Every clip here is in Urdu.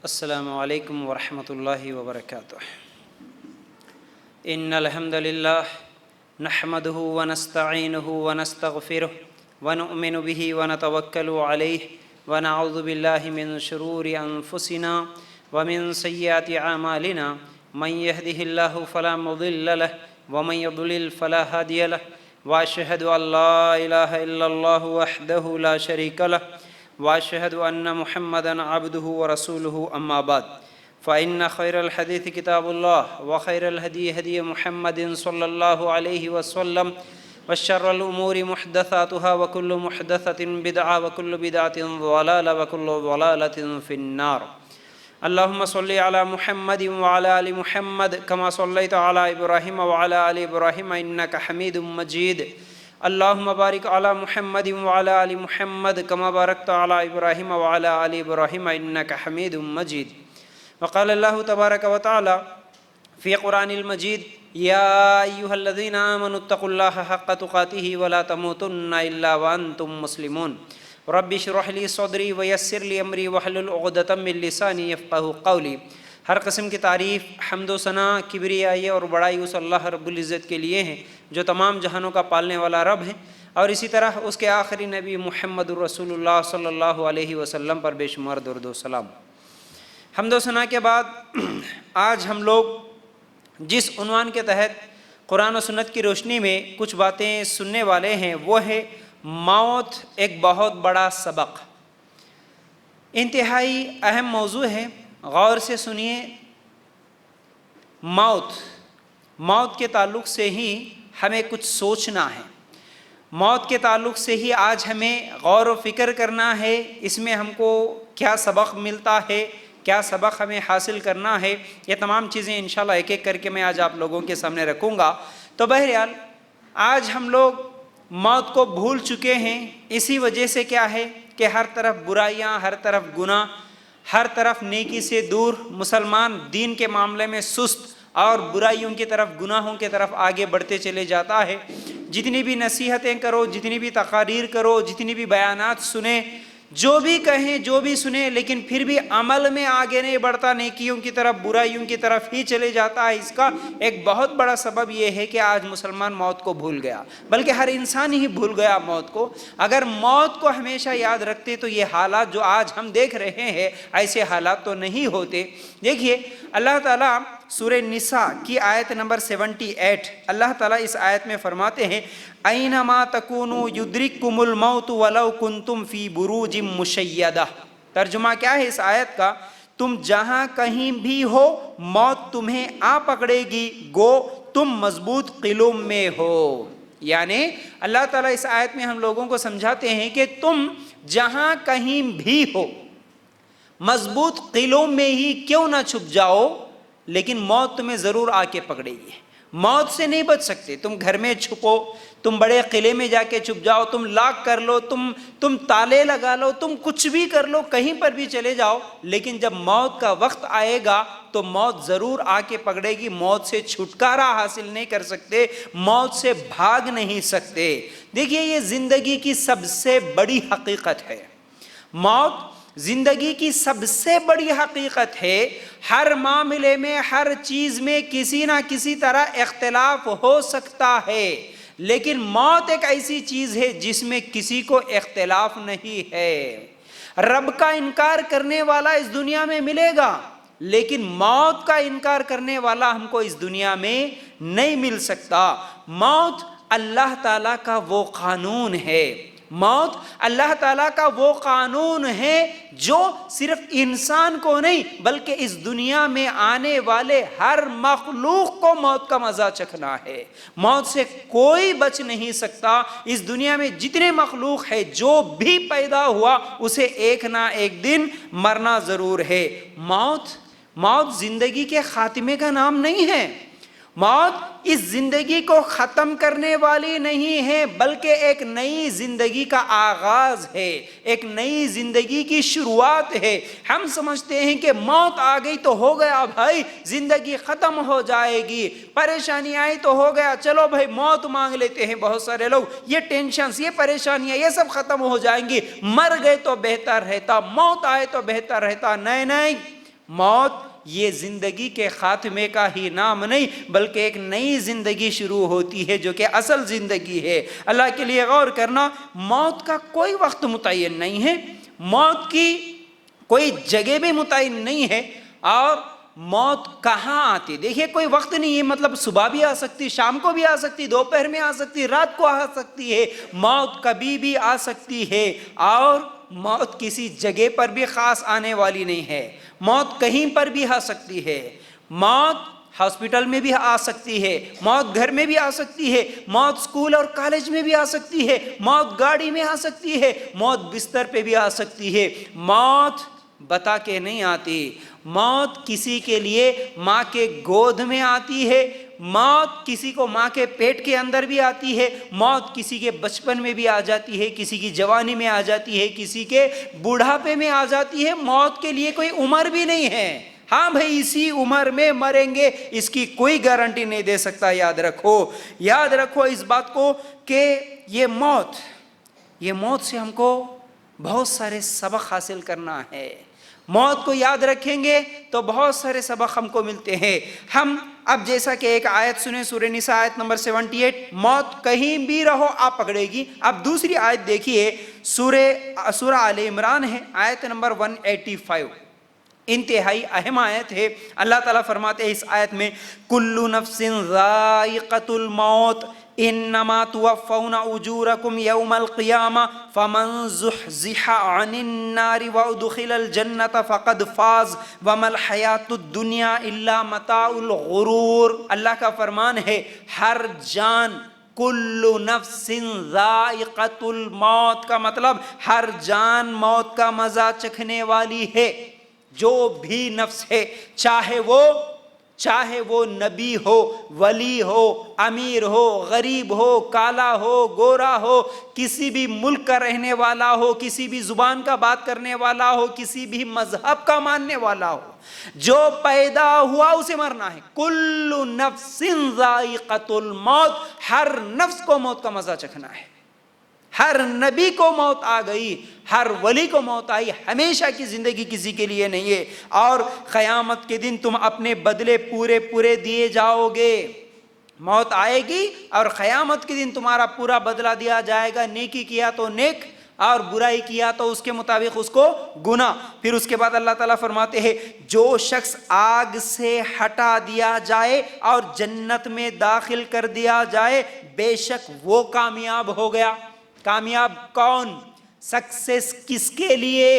السلام علیکم ورحمۃ اللہ وبرکاتہ۔ ان الحمد للہ نحمده ونستعینه ونستغفره ونؤمن به ونتوکل علیہ ونعوذ باللہ من شرور انفسنا ومن سیئات اعمالنا من يهده اللہ فلا مضل له ومن يضلل فلا هادی له واشهد ان لا الہ الا اللہ وحدہ لا شریک له واشهد ان محمدا عبده ورسوله اما بعد فان خیر الحدیث کتاب اللہ وخیر الهدی هدی محمد صلی اللہ علیہ وسلم وشر الامور محدثاتها وكل محدثة بدعة وكل بدعة ضلالة وكل ضلالة في النار۔ اللهم صل على محمد وعلى آل محمد كما صليت على إبراهيم وعلى آل إبراهيم إنك حميد مجيد۔ اللهم بارك على محمد وعلى آل محمد كما باركت على إبراهيم وعلى آل إبراهيم إنك حميد مجيد۔ وقال الله تبارك وتعالى في قرآن المجيد: يا أيها الذين آمنوا اتقوا الله حق تقاته ولا تموتن إلا وأنتم مسلمون۔ رب اشرح لي صدری ویسر لی امری واحلل عقدۃ من لسانی یفقہوا قولی۔ ہر قسم کی تعریف، حمد و ثنا، کبریائی اور بڑائی اس اللہ رب العزت کے لیے ہیں جو تمام جہانوں کا پالنے والا رب ہے، اور اسی طرح اس کے آخری نبی محمد الرسول اللہ صلی اللہ علیہ وسلم پر بے شمار درود و سلام۔ حمد و ثنا کے بعد آج ہم لوگ جس عنوان کے تحت قرآن و سنت کی روشنی میں کچھ باتیں سننے والے ہیں وہ ہے موت ایک بہت بڑا سبق۔ انتہائی اہم موضوع ہے، غور سے سنیے۔ موت کے تعلق سے ہی ہمیں کچھ سوچنا ہے، موت کے تعلق سے ہی آج ہمیں غور و فکر کرنا ہے۔ اس میں ہم کو کیا سبق ملتا ہے، کیا سبق ہمیں حاصل کرنا ہے، یہ تمام چیزیں انشاءاللہ ایک ایک کر کے میں آج آپ لوگوں کے سامنے رکھوں گا۔ تو بہرحال آج ہم لوگ موت کو بھول چکے ہیں، اسی وجہ سے کیا ہے کہ ہر طرف برائیاں، ہر طرف گناہ، ہر طرف نیکی سے دور، مسلمان دین کے معاملے میں سست اور برائیوں کی طرف، گناہوں کی طرف آگے بڑھتے چلے جاتا ہے۔ جتنی بھی نصیحتیں کرو، جتنی بھی تقاریر کرو، جتنی بھی بیانات سنیں، جو بھی کہیں، جو بھی سنیں، لیکن پھر بھی عمل میں آگے نہیں بڑھتا، نیکیوں کی طرف، برائیوں کی طرف ہی چلے جاتا ہے۔ اس کا ایک بہت بڑا سبب یہ ہے کہ آج مسلمان موت کو بھول گیا، بلکہ ہر انسان ہی بھول گیا موت کو۔ اگر موت کو ہمیشہ یاد رکھتے تو یہ حالات جو آج ہم دیکھ رہے ہیں ایسے حالات تو نہیں ہوتے۔ دیکھیے اللہ تعالیٰ سورہ نساء کی آیت نمبر 78، اللہ تعالیٰ اس آیت میں فرماتے ہیں: اینما تکونوا یدرککم الموت ولو کنتم فی بروج مشیدہ۔ ترجمہ کیا ہے اس آیت کا؟ تم جہاں کہیں بھی ہو موت تمہیں آ پکڑے گی، گو تم مضبوط قلعوں میں ہو۔ یعنی اللہ تعالیٰ اس آیت میں ہم لوگوں کو سمجھاتے ہیں کہ تم جہاں کہیں بھی ہو، مضبوط قلعوں میں ہی کیوں نہ چھپ جاؤ، لیکن موت تمہیں ضرور آ کے پکڑے گی۔ موت سے نہیں بچ سکتے۔ تم گھر میں چھپو، تم بڑے قلعے میں جا کے چھپ جاؤ، تم لاک کر لو، تم تالے لگا لو، تم کچھ بھی کر لو، کہیں پر بھی چلے جاؤ، لیکن جب موت کا وقت آئے گا تو موت ضرور آ کے پکڑے گی۔ موت سے چھٹکارا حاصل نہیں کر سکتے، موت سے بھاگ نہیں سکتے۔ دیکھیے یہ زندگی کی سب سے بڑی حقیقت ہے، موت زندگی کی سب سے بڑی حقیقت ہے۔ ہر معاملے میں، ہر چیز میں کسی نہ کسی طرح اختلاف ہو سکتا ہے، لیکن موت ایک ایسی چیز ہے جس میں کسی کو اختلاف نہیں ہے۔ رب کا انکار کرنے والا اس دنیا میں ملے گا، لیکن موت کا انکار کرنے والا ہم کو اس دنیا میں نہیں مل سکتا۔ موت اللہ تعالیٰ کا وہ قانون ہے، موت اللہ تعالیٰ کا وہ قانون ہے جو صرف انسان کو نہیں بلکہ اس دنیا میں آنے والے ہر مخلوق کو موت کا مزہ چکھنا ہے۔ موت سے کوئی بچ نہیں سکتا۔ اس دنیا میں جتنے مخلوق ہے، جو بھی پیدا ہوا، اسے ایک نہ ایک دن مرنا ضرور ہے۔ موت زندگی کے خاتمے کا نام نہیں ہے۔ موت اس زندگی کو ختم کرنے والی نہیں ہے، بلکہ ایک نئی زندگی کا آغاز ہے، ایک نئی زندگی کی شروعات ہے۔ ہم سمجھتے ہیں کہ موت آ گئی تو ہو گیا بھائی، زندگی ختم ہو جائے گی، پریشانی آئی تو ہو گیا، چلو بھائی موت مانگ لیتے ہیں۔ بہت سارے لوگ یہ ٹینشنز، یہ پریشانیاں، یہ سب ختم ہو جائیں گی، مر گئے تو بہتر رہتا، موت آئے تو بہتر رہتا۔ نہیں، موت یہ زندگی کے خاتمے کا ہی نام نہیں بلکہ ایک نئی زندگی شروع ہوتی ہے جو کہ اصل زندگی ہے۔ اللہ کے لیے غور کرنا، موت کا کوئی وقت متعین نہیں ہے، موت کی کوئی جگہ بھی متعین نہیں ہے، اور موت کہاں آتی، دیکھیے کوئی وقت نہیں ہے، مطلب صبح بھی آ سکتی، شام کو بھی آ سکتی، دوپہر میں آ سکتی، رات کو آ سکتی ہے، موت کبھی بھی آ سکتی ہے، اور موت کسی جگہ پر بھی خاص آنے والی نہیں ہے، موت کہیں پر بھی آ سکتی ہے، موت ہاسپٹل میں بھی آ سکتی ہے، موت گھر میں بھی آ سکتی ہے، موت اسکول اور کالج میں بھی آ سکتی ہے، موت گاڑی میں آ سکتی ہے، موت بستر پہ بھی آ سکتی ہے، موت بتا کے نہیں آتی، موت کسی کے لیے ماں کے گود میں آتی ہے، موت کسی کو ماں کے پیٹ کے اندر بھی آتی ہے، موت کسی کے بچپن میں بھی آ جاتی ہے، کسی کی جوانی میں آ جاتی ہے، کسی کے بوڑھاپے میں آ جاتی ہے، موت کے لیے کوئی عمر بھی نہیں ہے، ہاں بھائی اسی عمر میں مریں گے اس کی کوئی گارنٹی نہیں دے سکتا۔ یاد رکھو اس بات کو کہ یہ موت سے ہم کو بہت سارے سبق حاصل کرنا ہے، موت کو یاد رکھیں گے تو بہت سارے سبق ہم کو ملتے ہیں۔ ہم اب جیسا کہ ایک آیت سنیں، سورہ نساء آیت نمبر 78، موت کہیں بھی رہو آپ پکڑے گی۔ اب دوسری آیت دیکھیے، سورہ آل عمران ہے، آیت نمبر 185، انتہائی اہم آیت ہے۔ اللہ تعالیٰ فرماتے ہیں اس آیت میں، کل نفس ذائقۃ الموت انما توفون اجورکم یوم القیامہ فمن زحزح عن النار وادخل الجنۃ فقد فاز وما الحیاۃ الدنیا الا متاع الغرور۔ اللہ کا فرمان ہے، ہر جان، کل نفس ذائقۃ الموت کا مطلب ہر جان موت کا مزہ چکھنے والی ہے، جو بھی نفس ہے، چاہے وہ نبی ہو، ولی ہو، امیر ہو، غریب ہو، کالا ہو، گورا ہو، کسی بھی ملک کا رہنے والا ہو، کسی بھی زبان کا بات کرنے والا ہو، کسی بھی مذہب کا ماننے والا ہو، جو پیدا ہوا اسے مرنا ہے۔ کل نفس ذائقۃ الموت، ہر نفس کو موت کا مزہ چکھنا ہے، ہر نبی کو موت آ گئی، ہر ولی کو موت آئی، ہمیشہ کی زندگی کسی کے لیے نہیں ہے، اور قیامت کے دن تم اپنے بدلے پورے دیے جاؤ گے، موت آئے گی اور قیامت کے دن تمہارا پورا بدلہ دیا جائے گا، نیکی کیا تو نیک اور برائی کیا تو اس کے مطابق اس کو گناہ۔ پھر اس کے بعد اللہ تعالیٰ فرماتے ہیں، جو شخص آگ سے ہٹا دیا جائے اور جنت میں داخل کر دیا جائے بے شک وہ کامیاب ہو گیا۔ کامیاب کون؟ سکسیس کس کے لیے؟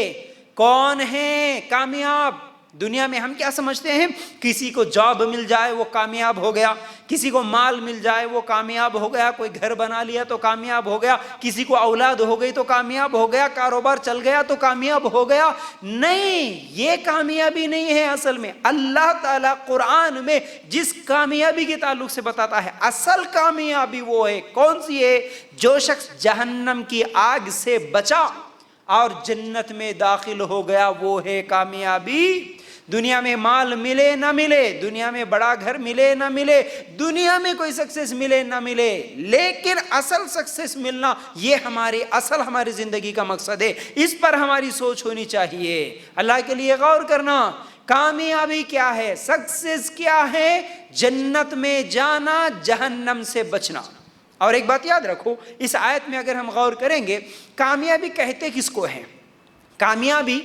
کون ہے کامیاب؟ دنیا میں ہم کیا سمجھتے ہیں؟ کسی کو جاب مل جائے وہ کامیاب ہو گیا، کسی کو مال مل جائے وہ کامیاب ہو گیا، کوئی گھر بنا لیا تو کامیاب ہو گیا، کسی کو اولاد ہو گئی تو کامیاب ہو گیا، کاروبار چل گیا تو کامیاب ہو گیا۔ نہیں، یہ کامیابی نہیں ہے اصل میں۔ اللہ تعالیٰ قرآن میں جس کامیابی کے تعلق سے بتاتا ہے، اصل کامیابی وہ ہے، کون سی ہے؟ جو شخص جہنم کی آگ سے بچا اور جنت میں داخل ہو گیا، وہ ہے کامیابی۔ دنیا میں مال ملے نہ ملے، دنیا میں بڑا گھر ملے نہ ملے، دنیا میں کوئی سکسیس ملے نہ ملے، لیکن اصل سکسیس ملنا یہ ہماری زندگی کا مقصد ہے، اس پر ہماری سوچ ہونی چاہیے۔ اللہ کے لیے غور کرنا، کامیابی کیا ہے، سکسیس کیا ہے؟ جنت میں جانا، جہنم سے بچنا۔ اور ایک بات یاد رکھو، اس آیت میں اگر ہم غور کریں گے، کامیابی کہتے کس کو ہے؟ کامیابی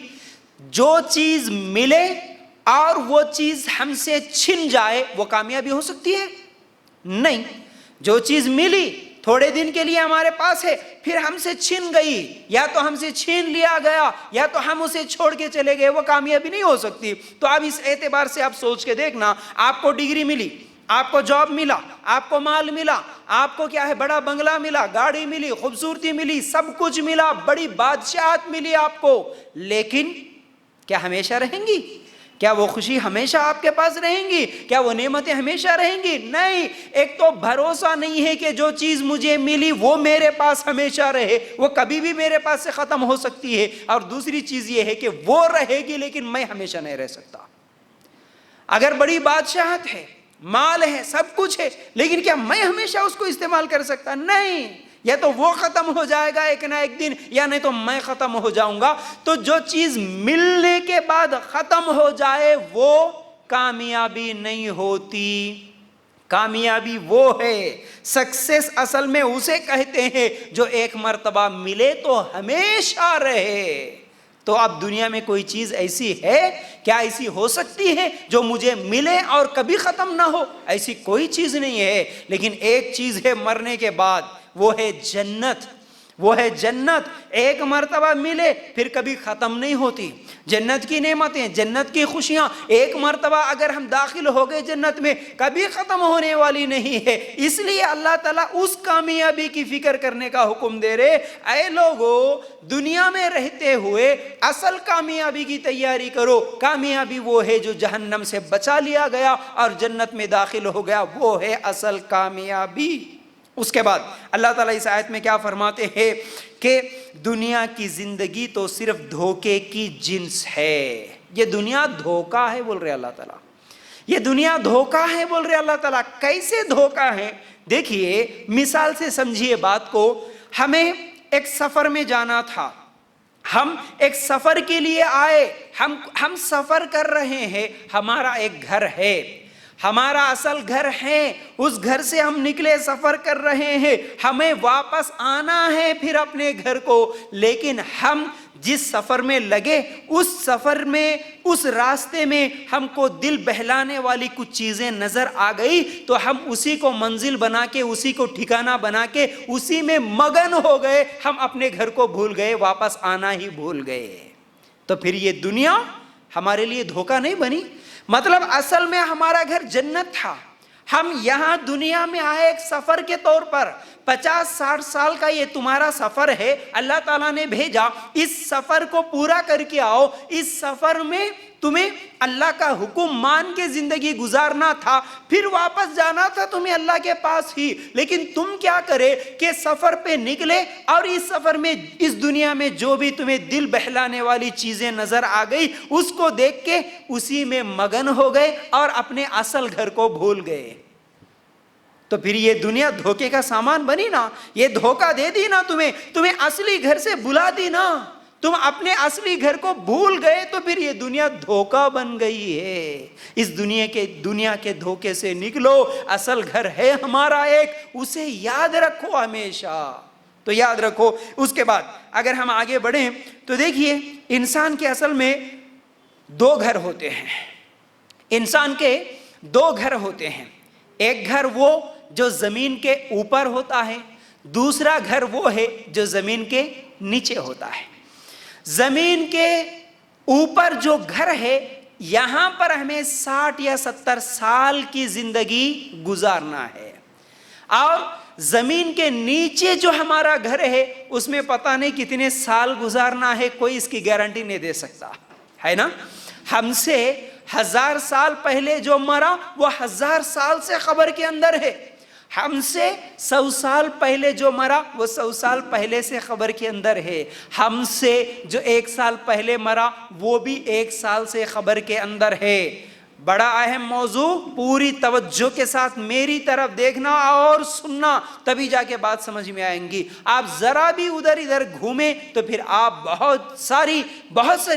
جو چیز ملے اور وہ چیز ہم سے چھن جائے، وہ کامیابی ہو سکتی ہے؟ نہیں۔ جو چیز ملی تھوڑے دن کے لیے ہمارے پاس ہے، پھر ہم سے چھن گئی، یا تو ہم سے چھین لیا گیا یا تو ہم اسے چھوڑ کے چلے گئے، وہ کامیابی نہیں ہو سکتی۔ تو اب اس اعتبار سے آپ سوچ کے دیکھنا، آپ کو ڈگری ملی، آپ کو جاب ملا، آپ کو مال ملا، آپ کو کیا ہے، بڑا بنگلہ ملا، گاڑی ملی، خوبصورتی ملی، سب کچھ ملا، بڑی بادشاہت ملی آپ کو، لیکن کیا ہمیشہ رہیں گی؟ کیا وہ خوشی ہمیشہ آپ کے پاس رہیں گی؟ کیا وہ نعمتیں ہمیشہ رہیں گی؟ نہیں۔ ایک تو بھروسہ نہیں ہے کہ جو چیز مجھے ملی وہ میرے پاس ہمیشہ رہے، وہ کبھی بھی میرے پاس سے ختم ہو سکتی ہے، اور دوسری چیز یہ ہے کہ وہ رہے گی لیکن میں ہمیشہ نہیں رہ سکتا۔ اگر بڑی بادشاہت ہے، مال ہے، سب کچھ ہے، لیکن کیا میں ہمیشہ اس کو استعمال کر سکتا؟ نہیں۔ یا تو وہ ختم ہو جائے گا ایک نہ ایک دن، یا نہیں تو میں ختم ہو جاؤں گا۔ تو جو چیز ملنے کے بعد ختم ہو جائے وہ کامیابی نہیں ہوتی۔ کامیابی وہ ہے، سکسیس اصل میں اسے کہتے ہیں جو ایک مرتبہ ملے تو ہمیشہ رہے۔ تو اب دنیا میں کوئی چیز ایسی ہے، کیا ایسی ہو سکتی ہے جو مجھے ملے اور کبھی ختم نہ ہو؟ ایسی کوئی چیز نہیں ہے، لیکن ایک چیز ہے مرنے کے بعد، وہ ہے جنت۔ وہ ہے جنت، ایک مرتبہ ملے پھر کبھی ختم نہیں ہوتی۔ جنت کی نعمتیں، جنت کی خوشیاں ایک مرتبہ اگر ہم داخل ہو گئے جنت میں کبھی ختم ہونے والی نہیں ہے۔ اس لیے اللہ تعالیٰ اس کامیابی کی فکر کرنے کا حکم دے رہے، اے لوگو دنیا میں رہتے ہوئے اصل کامیابی کی تیاری کرو۔ کامیابی وہ ہے جو جہنم سے بچا لیا گیا اور جنت میں داخل ہو گیا، وہ ہے اصل کامیابی۔ اس کے بعد اللہ تعالیٰ اس آیت میں کیا فرماتے ہیں کہ دنیا کی زندگی تو صرف دھوکے کی جنس ہے۔ یہ دنیا دھوکا ہے بول رہے اللہ تعالیٰ، یہ دنیا دھوکا ہے بول رہے اللہ تعالیٰ۔ کیسے دھوکا ہے؟ دیکھیے مثال سے سمجھیے بات کو۔ ہمیں ایک سفر میں جانا تھا، ہم ایک سفر کے لیے آئے، ہم سفر کر رہے ہیں، ہمارا ایک گھر ہے، ہمارا اصل گھر ہے، اس گھر سے ہم نکلے سفر کر رہے ہیں، ہمیں واپس آنا ہے پھر اپنے گھر کو، لیکن ہم جس سفر میں لگے اس سفر میں اس راستے میں ہم کو دل بہلانے والی کچھ چیزیں نظر آ گئی تو ہم اسی کو منزل بنا کے، اسی کو ٹھکانہ بنا کے اسی میں مگن ہو گئے، ہم اپنے گھر کو بھول گئے، واپس آنا ہی بھول گئے۔ تو پھر یہ دنیا ہمارے لیے دھوکہ نہیں بنی؟ مطلب اصل میں ہمارا گھر جنت تھا، ہم یہاں دنیا میں آئے ایک سفر کے طور پر، 50-60 سال کا یہ تمہارا سفر ہے، اللہ تعالیٰ نے بھیجا، اس سفر کو پورا کر کے آؤ۔ اس سفر میں تمہیں اللہ کا حکم مان کے زندگی گزارنا تھا، پھر واپس جانا تھا تمہیں اللہ کے پاس ہی، لیکن تم کیا کرے کہ سفر پہ نکلے اور اس سفر میں اس دنیا میں جو بھی تمہیں دل بہلانے والی چیزیں نظر آ گئی اس کو دیکھ کے اسی میں مگن ہو گئے اور اپنے اصل گھر کو بھول گئے۔ تو پھر یہ دنیا دھوکے کا سامان بنی نا، یہ دھوکہ دے دی نا تمہیں اصلی گھر سے بلا دی نا، تم اپنے اصلی گھر کو بھول گئے، تو پھر یہ دنیا دھوکہ بن گئی ہے۔ اس دنیا کے دھوکے سے نکلو، اصل گھر ہے ہمارا ایک، اسے یاد رکھو ہمیشہ۔ تو یاد رکھو۔ اس کے بعد اگر ہم آگے بڑھیں تو دیکھیے انسان کے اصل میں 2 گھر ہوتے ہیں، انسان کے 2 گھر ہوتے ہیں۔ ایک گھر وہ جو زمین کے اوپر ہوتا ہے، دوسرا گھر وہ ہے جو زمین کے نیچے ہوتا ہے۔ زمین کے اوپر جو گھر ہے یہاں پر ہمیں 60 یا 70 سال کی زندگی گزارنا ہے، اور زمین کے نیچے جو ہمارا گھر ہے اس میں پتہ نہیں کتنے سال گزارنا ہے، کوئی اس کی گارنٹی نہیں دے سکتا ہے نا۔ ہم سے 1000 سال پہلے جو مرا وہ 1000 سال سے قبر کے اندر ہے، ہم سے 100 سال پہلے جو مرا وہ 100 سال پہلے سے قبر کے اندر ہے، ہم سے جو 1 سال پہلے مرا وہ بھی 1 سال سے قبر کے اندر ہے۔ بڑا اہم موضوع، پوری توجہ کے ساتھ میری طرف دیکھنا اور سننا، تبھی جا کے بات سمجھ میں آئیں گی۔ آپ ذرا بھی ادھر گھومیں تو پھر آپ بہت ساری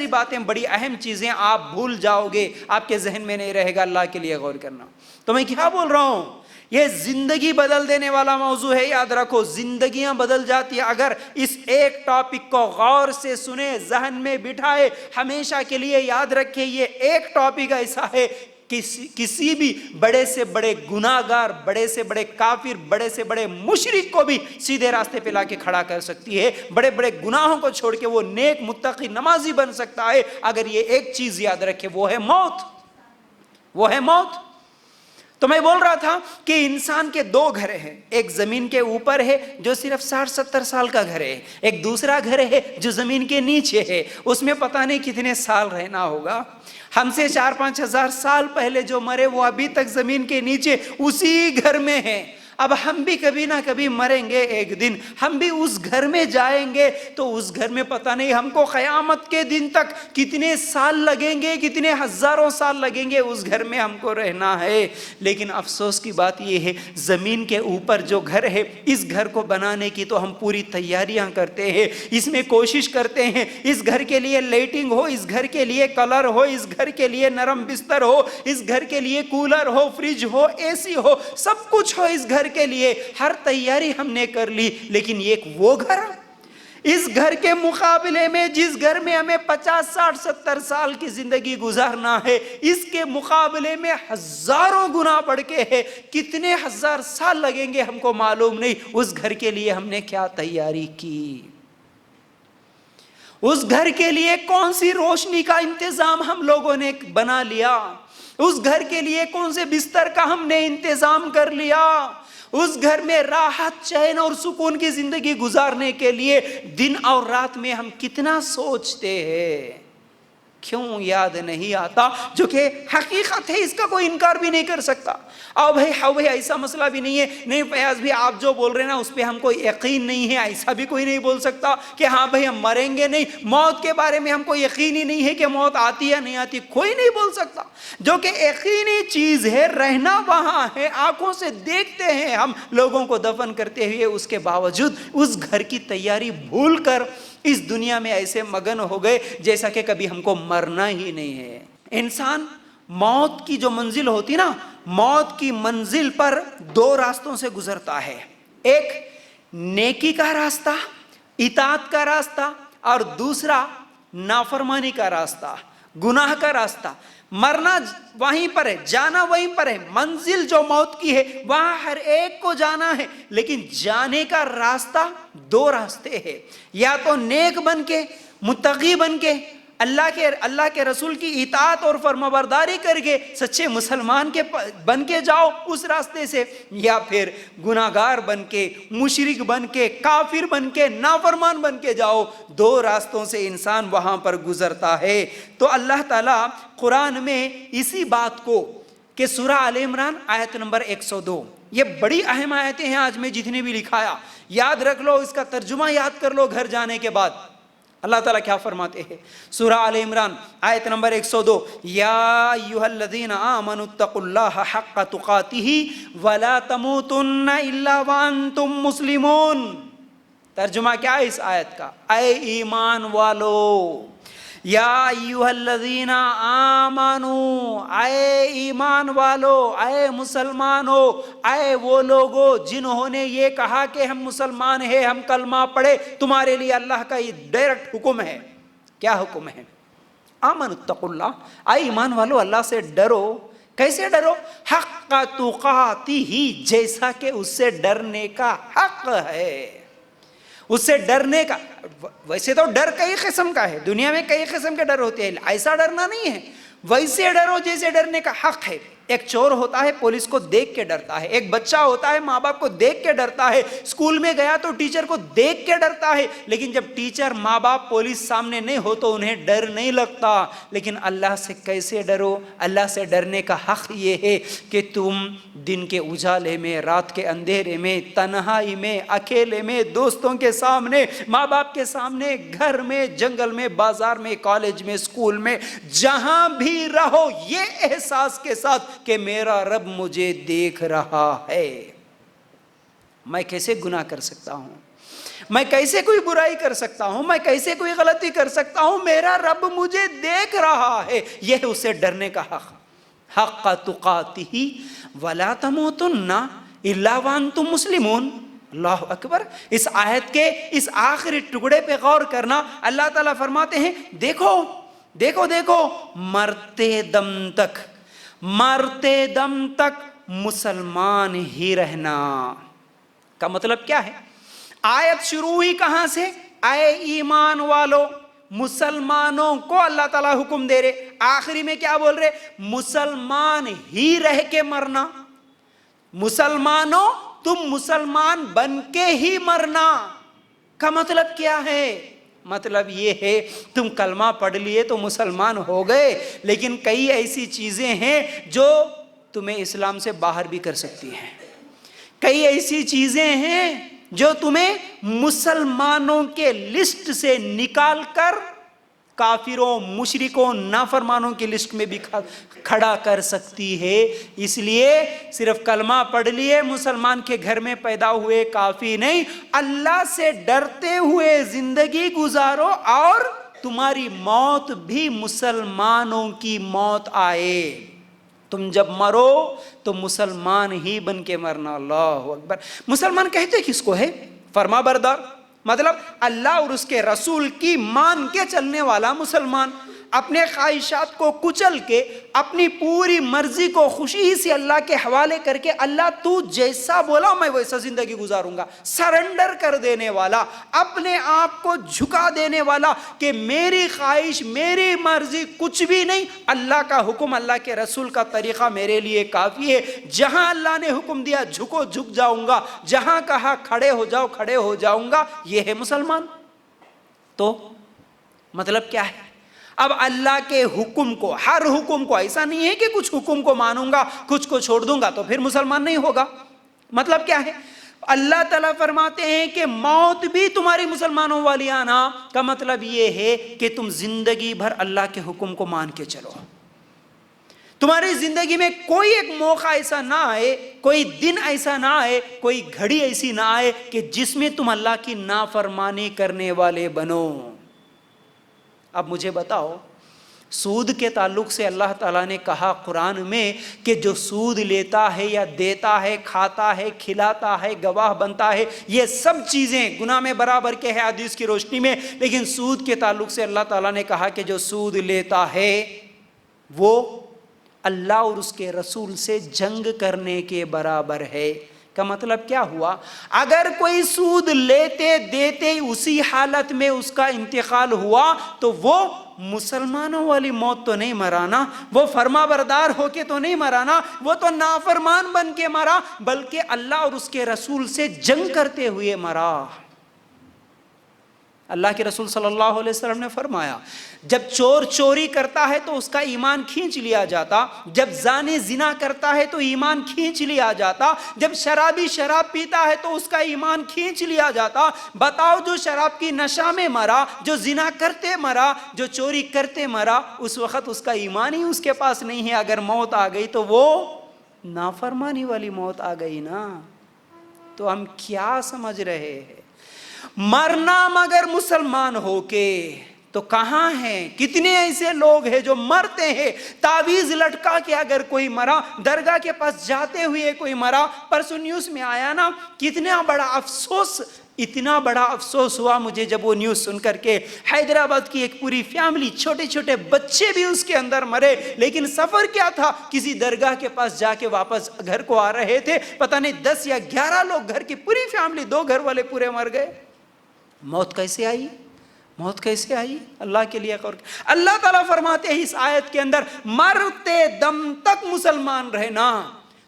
باتیں، بڑی اہم چیزیں آپ بھول جاؤ گے، آپ کے ذہن میں نہیں رہے گا۔ اللہ کے لیے غور کرنا۔ تو میں کیا بول رہا ہوں؟ یہ زندگی بدل دینے والا موضوع ہے، یاد رکھو۔ زندگیاں بدل جاتی ہیں اگر اس ایک ٹاپک کو غور سے سنیں، ذہن میں بٹھائے، ہمیشہ کے لیے یاد رکھیں۔ یہ ایک ٹاپک ایسا ہے کسی بھی بڑے سے بڑے گناہگار، بڑے سے بڑے کافر، بڑے سے بڑے مشرک کو بھی سیدھے راستے پہ لا کے کھڑا کر سکتی ہے۔ بڑے بڑے گناہوں کو چھوڑ کے وہ نیک متقی نمازی بن سکتا ہے اگر یہ ایک چیز یاد رکھے، وہ ہے موت، وہ ہے موت۔ تو میں بول رہا تھا کہ انسان کے 2 گھر ہیں، ایک زمین کے اوپر ہے جو صرف 60-70 سال کا گھر ہے، ایک دوسرا گھر ہے جو زمین کے نیچے ہے، اس میں پتہ نہیں کتنے سال رہنا ہوگا۔ ہم سے 4-5 ہزار سال پہلے جو مرے وہ ابھی تک زمین کے نیچے اسی گھر میں ہیں۔ اب ہم بھی کبھی نہ کبھی مریں گے ایک دن, ہم بھی اس گھر میں جائیں گے, تو اس گھر میں پتہ نہیں ہم کو قیامت کے دن تک کتنے سال لگیں گے, کتنے ہزاروں سال لگیں گے اس گھر میں ہم کو رہنا ہے. لیکن افسوس کی بات یہ ہے, زمین کے اوپر جو گھر ہے, اس گھر کو بنانے کی تو ہم پوری تیاریاں کرتے ہیں, اس میں کوشش کرتے ہیں, اس گھر کے لیے لائٹنگ ہو, اس گھر کے لیے کلر ہو, اس گھر کے لیے نرم بستر ہو, اس گھر کے لیے کولر ہو, فریج ہو, اے سی ہو, سب کچھ ہو اس گھر کے لیے, ہر تیاری ہم نے کر لی. لیکن ایک وہ گھر, اس گھر کے مقابلے میں جس گھر میں ہمیں 50 60 70 سال کی زندگی گزارنا ہے, اس کے مقابلے میں ہزاروں گنا بڑھ کے ہے, کتنے ہزار سال لگیں گے ہم کو معلوم نہیں. اس گھر کے لیے ہم نے کیا تیاری کی, اس گھر کے لیے کون سی روشنی کا انتظام ہم لوگوں نے بنا لیا, اس گھر کے لیے کون سے بستر کا ہم نے انتظام کر لیا, اس گھر میں راحت, چین اور سکون کی زندگی گزارنے کے لیے دن اور رات میں ہم کتنا سوچتے ہیں. کیوں یاد نہیں آتا, جو کہ حقیقت ہے, اس کا کوئی انکار بھی نہیں کر سکتا. آؤ بھائی ایسا مسئلہ بھی نہیں ہے, نہیں فیاض بھی آپ جو بول رہے ہیں نا اس پہ ہم کو یقین نہیں ہے, ایسا بھی کوئی نہیں بول سکتا کہ ہاں بھائی ہم مریں گے نہیں, موت کے بارے میں ہم کو یقین ہی نہیں ہے کہ موت آتی یا نہیں آتی, کوئی نہیں بول سکتا. جو کہ یقینی چیز ہے, رہنا وہاں ہے, آنکھوں سے دیکھتے ہیں ہم لوگوں کو دفن کرتے ہوئے, اس کے باوجود اس گھر کی تیاری بھول کر اس دنیا میں ایسے مگن ہو گئے جیسا کہ کبھی ہم کو مرنا ہی نہیں ہے. انسان موت کی جو منزل ہوتی نا, موت کی منزل پر 2 راستوں سے گزرتا ہے, ایک نیکی کا راستہ, اطاعت کا راستہ, اور دوسرا نافرمانی کا راستہ, گناہ کا راستہ. مرنا وہیں پر ہے, جانا وہیں پر ہے, منزل جو موت کی ہے وہاں ہر ایک کو جانا ہے, لیکن جانے کا راستہ 2 راستے ہیں. یا تو نیک بن کے, متقی بن کے, اللہ کے رسول کی اطاعت اور فرمانبرداری کر کے سچے مسلمان کے بن کے جاؤ اس راستے سے, یا پھر گناہگار بن کے, مشرک بن کے, کافر بن کے, نافرمان بن کے جاؤ. 2 راستوں سے انسان وہاں پر گزرتا ہے. تو اللہ تعالیٰ قرآن میں اسی بات کو, کہ سورہ آل عمران آیت نمبر 102, یہ بڑی اہم آیتیں ہیں, آج میں جتنے بھی لکھایا یاد رکھ لو, اس کا ترجمہ یاد کر لو گھر جانے کے بعد. اللہ تعالیٰ کیا فرماتے ہیں, سورہ آل عمران آیت نمبر 102, یا ایھا الذین آمنوا اتقوا اللہ حق تقاتہ ولا تموتن الا وانتم مسلمون. ترجمہ کیا ہے اس آیت کا, اے ایمان والو, یا ایھا الذین آمنوا, اے ایمان والو, اے مسلمانو, اے وہ لوگو جنہوں نے یہ کہا کہ ہم مسلمان ہیں, ہم کلمہ پڑھے, تمہارے لیے اللہ کا یہ ڈائریکٹ حکم ہے. کیا حکم ہے؟ آمنوا اتقوا اللہ, اے ایمان والو اللہ سے ڈرو. کیسے ڈرو؟ حق تقاتہ, جیسا کہ اس سے ڈرنے کا حق ہے. اس سے ڈرنے کا, ویسے تو ڈر کئی قسم کا ہے, دنیا میں کئی قسم کے ڈر ہوتے ہیں, ایسا ڈرنا نہیں ہے, ویسے ڈرو جیسے ڈرنے کا حق ہے. ایک چور ہوتا ہے پولیس کو دیکھ کے ڈرتا ہے, ایک بچہ ہوتا ہے ماں باپ کو دیکھ کے ڈرتا ہے, اسکول میں گیا تو ٹیچر کو دیکھ کے ڈرتا ہے, لیکن جب ٹیچر, ماں باپ, پولیس سامنے نہیں ہو تو انہیں ڈر نہیں لگتا. لیکن اللہ سے کیسے ڈرو؟ اللہ سے ڈرنے کا حق یہ ہے کہ تم دن کے اجالے میں, رات کے اندھیرے میں, تنہائی میں, اکیلے میں, دوستوں کے سامنے, ماں باپ کے سامنے, گھر میں, جنگل میں, بازار میں, کالج میں, اسکول میں, جہاں بھی رہو, یہ احساس کے ساتھ کہ میرا رب مجھے دیکھ رہا ہے. میں کیسے گناہ کر سکتا ہوں, میں کیسے کوئی برائی کر سکتا ہوں, میں کیسے کوئی غلطی کر سکتا ہوں, میرا رب مجھے دیکھ رہا ہے. یہ ہے اسے ڈرنے کا حق. حق تقاتہ ولا تموتن الا وانتم مسلمون. اللہ اکبر. اس آیت کے اس آخری ٹکڑے پہ غور کرنا. اللہ تعالیٰ فرماتے ہیں دیکھو دیکھو دیکھو, مرتے دم تک مسلمان ہی رہنا. کا مطلب کیا ہے؟ آیت شروع ہوئی کہاں سے؟ اے ایمان والو, مسلمانوں کو اللہ تعالیٰ حکم دے رہے, آخری میں کیا بول رہے؟ مسلمان ہی رہ کے مرنا. مسلمانوں, تم مسلمان بن کے ہی مرنا. کا مطلب کیا ہے؟ مطلب یہ ہے تم کلمہ پڑھ لیے تو مسلمان ہو گئے, لیکن کئی ایسی چیزیں ہیں جو تمہیں اسلام سے باہر بھی کر سکتی ہیں. کئی ایسی چیزیں ہیں جو تمہیں مسلمانوں کے لسٹ سے نکال کر کافروں، مشرکوں، نافرمانوں کی لسٹ میں بھی کھڑا کر سکتی ہے۔ اس لیے صرف کلمہ پڑھ لیے، مسلمان کے گھر میں پیدا ہوئے کافی نہیں، اللہ سے ڈرتے ہوئے زندگی گزارو اور تمہاری موت بھی مسلمانوں کی موت آئے۔ تم جب مرو تو مسلمان ہی بن کے مرنا۔ اللہ اکبر۔ مسلمان کہتے کس کو ہے؟ فرما بردار، مطلب اللہ اور اس کے رسول کی مان کے چلنے والا مسلمان، اپنے خواہشات کو کچل کے اپنی پوری مرضی کو خوشی سے اللہ کے حوالے کر کے، اللہ تو جیسا بولا میں ویسا زندگی گزاروں گا، سرنڈر کر دینے والا، اپنے آپ کو جھکا دینے والا کہ میری خواہش، میری مرضی کچھ بھی نہیں، اللہ کا حکم، اللہ کے رسول کا طریقہ میرے لیے کافی ہے۔ جہاں اللہ نے حکم دیا جھکو جھک جاؤں گا، جہاں کہا کھڑے ہو جاؤ کھڑے ہو جاؤں گا، یہ ہے مسلمان۔ تو مطلب کیا ہے؟ اب اللہ کے حکم کو، ہر حکم کو، ایسا نہیں ہے کہ کچھ حکم کو مانوں گا کچھ کو چھوڑ دوں گا تو پھر مسلمان نہیں ہوگا۔ مطلب کیا ہے؟ اللہ تعالیٰ فرماتے ہیں کہ موت بھی تمہاری مسلمانوں والی آنا کا مطلب یہ ہے کہ تم زندگی بھر اللہ کے حکم کو مان کے چلو۔ تمہاری زندگی میں کوئی ایک موقع ایسا نہ آئے، کوئی دن ایسا نہ آئے، کوئی گھڑی ایسی نہ آئے کہ جس میں تم اللہ کی نافرمانی کرنے والے بنو۔ اب مجھے بتاؤ، سود کے تعلق سے اللہ تعالیٰ نے کہا قرآن میں کہ جو سود لیتا ہے یا دیتا ہے، کھاتا ہے، کھلاتا ہے، گواہ بنتا ہے، یہ سب چیزیں گناہ میں برابر کے ہیں حدیث کی روشنی میں، لیکن سود کے تعلق سے اللہ تعالیٰ نے کہا کہ جو سود لیتا ہے وہ اللہ اور اس کے رسول سے جنگ کرنے کے برابر ہے۔ کا مطلب کیا ہوا؟ اگر کوئی سود لیتے دیتے اسی حالت میں اس کا انتقال ہوا تو وہ مسلمانوں والی موت تو نہیں مرانا، وہ فرما بردار ہو کے تو نہیں مرانا، وہ تو نافرمان بن کے مرا، بلکہ اللہ اور اس کے رسول سے جنگ کرتے ہوئے مرا۔ اللہ کے رسول صلی اللہ علیہ وسلم نے فرمایا جب چور چوری کرتا ہے تو اس کا ایمان کھینچ لیا جاتا، جب زانی زنا کرتا ہے تو ایمان کھینچ لیا جاتا، جب شرابی شراب پیتا ہے تو اس کا ایمان کھینچ لیا جاتا۔ بتاؤ، جو شراب کی نشہ میں مرا، جو زنا کرتے مرا، جو چوری کرتے مرا، اس وقت اس کا ایمان ہی اس کے پاس نہیں ہے۔ اگر موت آ گئی تو وہ نافرمانی والی موت آ گئی نا۔ تو ہم کیا سمجھ رہے ہیں؟ مرنا مگر مسلمان ہو کے تو کہاں ہیں؟ کتنے ایسے لوگ ہیں جو مرتے ہیں تعویذ لٹکا کے، اگر کوئی مرا، درگاہ کے پاس جاتے ہوئے کوئی مرا، پرسوں نیوز میں آیا نا، کتنا بڑا افسوس، اتنا بڑا افسوس ہوا مجھے جب وہ نیوز سن کر کے، حیدرآباد کی ایک پوری فیملی، چھوٹے چھوٹے بچے بھی اس کے اندر مرے، لیکن سفر کیا تھا؟ کسی درگاہ کے پاس جا کے واپس گھر کو آ رہے تھے، پتہ نہیں 10 یا 11 لوگ، گھر کی پوری فیملی، 2 گھر والے پورے مر گئے۔ موت کیسے آئی؟ موت کیسے آئی؟ اللہ کے لیے غور۔ اللہ تعالیٰ فرماتے ہیں اس آیت کے اندر، مرتے دم تک مسلمان رہنا،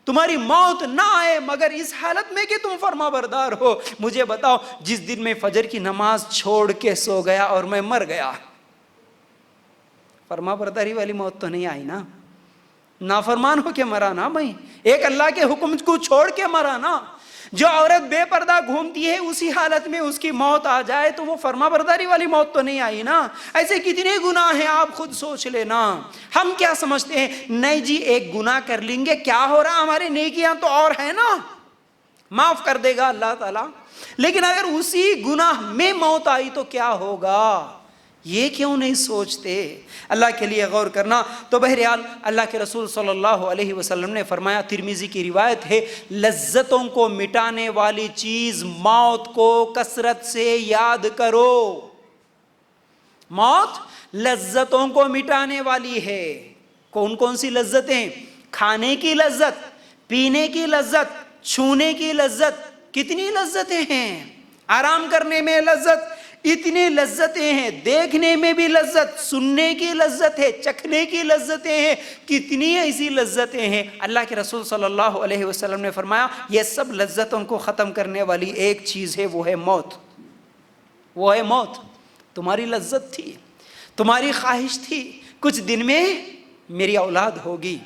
تمہاری موت نہ آئے مگر اس حالت میں کہ تم فرما بردار ہو۔ مجھے بتاؤ، جس دن میں فجر کی نماز چھوڑ کے سو گیا اور میں مر گیا، فرما برداری والی موت تو نہیں آئی نا؟ نافرمان ہو کے مرا نا میں، ایک اللہ کے حکم کو چھوڑ کے مرا نا۔ جو عورت بے پردہ گھومتی ہے اسی حالت میں اس کی موت آ جائے تو وہ فرما برداری والی موت تو نہیں آئی نا؟ ایسے کتنے گناہ ہیں آپ خود سوچ لینا۔ ہم کیا سمجھتے ہیں؟ نہیں جی ایک گناہ کر لیں گے کیا ہو رہا، ہماری نیکیاں تو اور ہیں نا، معاف کر دے گا اللہ تعالیٰ۔ لیکن اگر اسی گناہ میں موت آئی تو کیا ہوگا، یہ کیوں نہیں سوچتے؟ اللہ کے لیے غور کرنا۔ تو بہرحال اللہ کے رسول صلی اللہ علیہ وسلم نے فرمایا، ترمذی کی روایت ہے، لذتوں کو مٹانے والی چیز موت کو کثرت سے یاد کرو۔ موت لذتوں کو مٹانے والی ہے۔ کون کون سی لذتیں؟ کھانے کی لذت، پینے کی لذت، چھونے کی لذت، کتنی لذتیں ہیں۔ آرام کرنے میں لذت، اتنی لذتیں ہیں، دیکھنے میں بھی لذت، سننے کی لذت ہے، چکھنے کی لذتیں ہیں، کتنی ایسی لذتیں ہیں۔ اللہ کے رسول صلی اللہ علیہ وسلم نے فرمایا یہ سب لذتوں کو ختم کرنے والی ایک چیز ہے، وہ ہے موت۔ وہ ہے موت۔ تمہاری لذت تھی، تمہاری خواہش تھی کچھ دن میں میری اولاد ہوگی،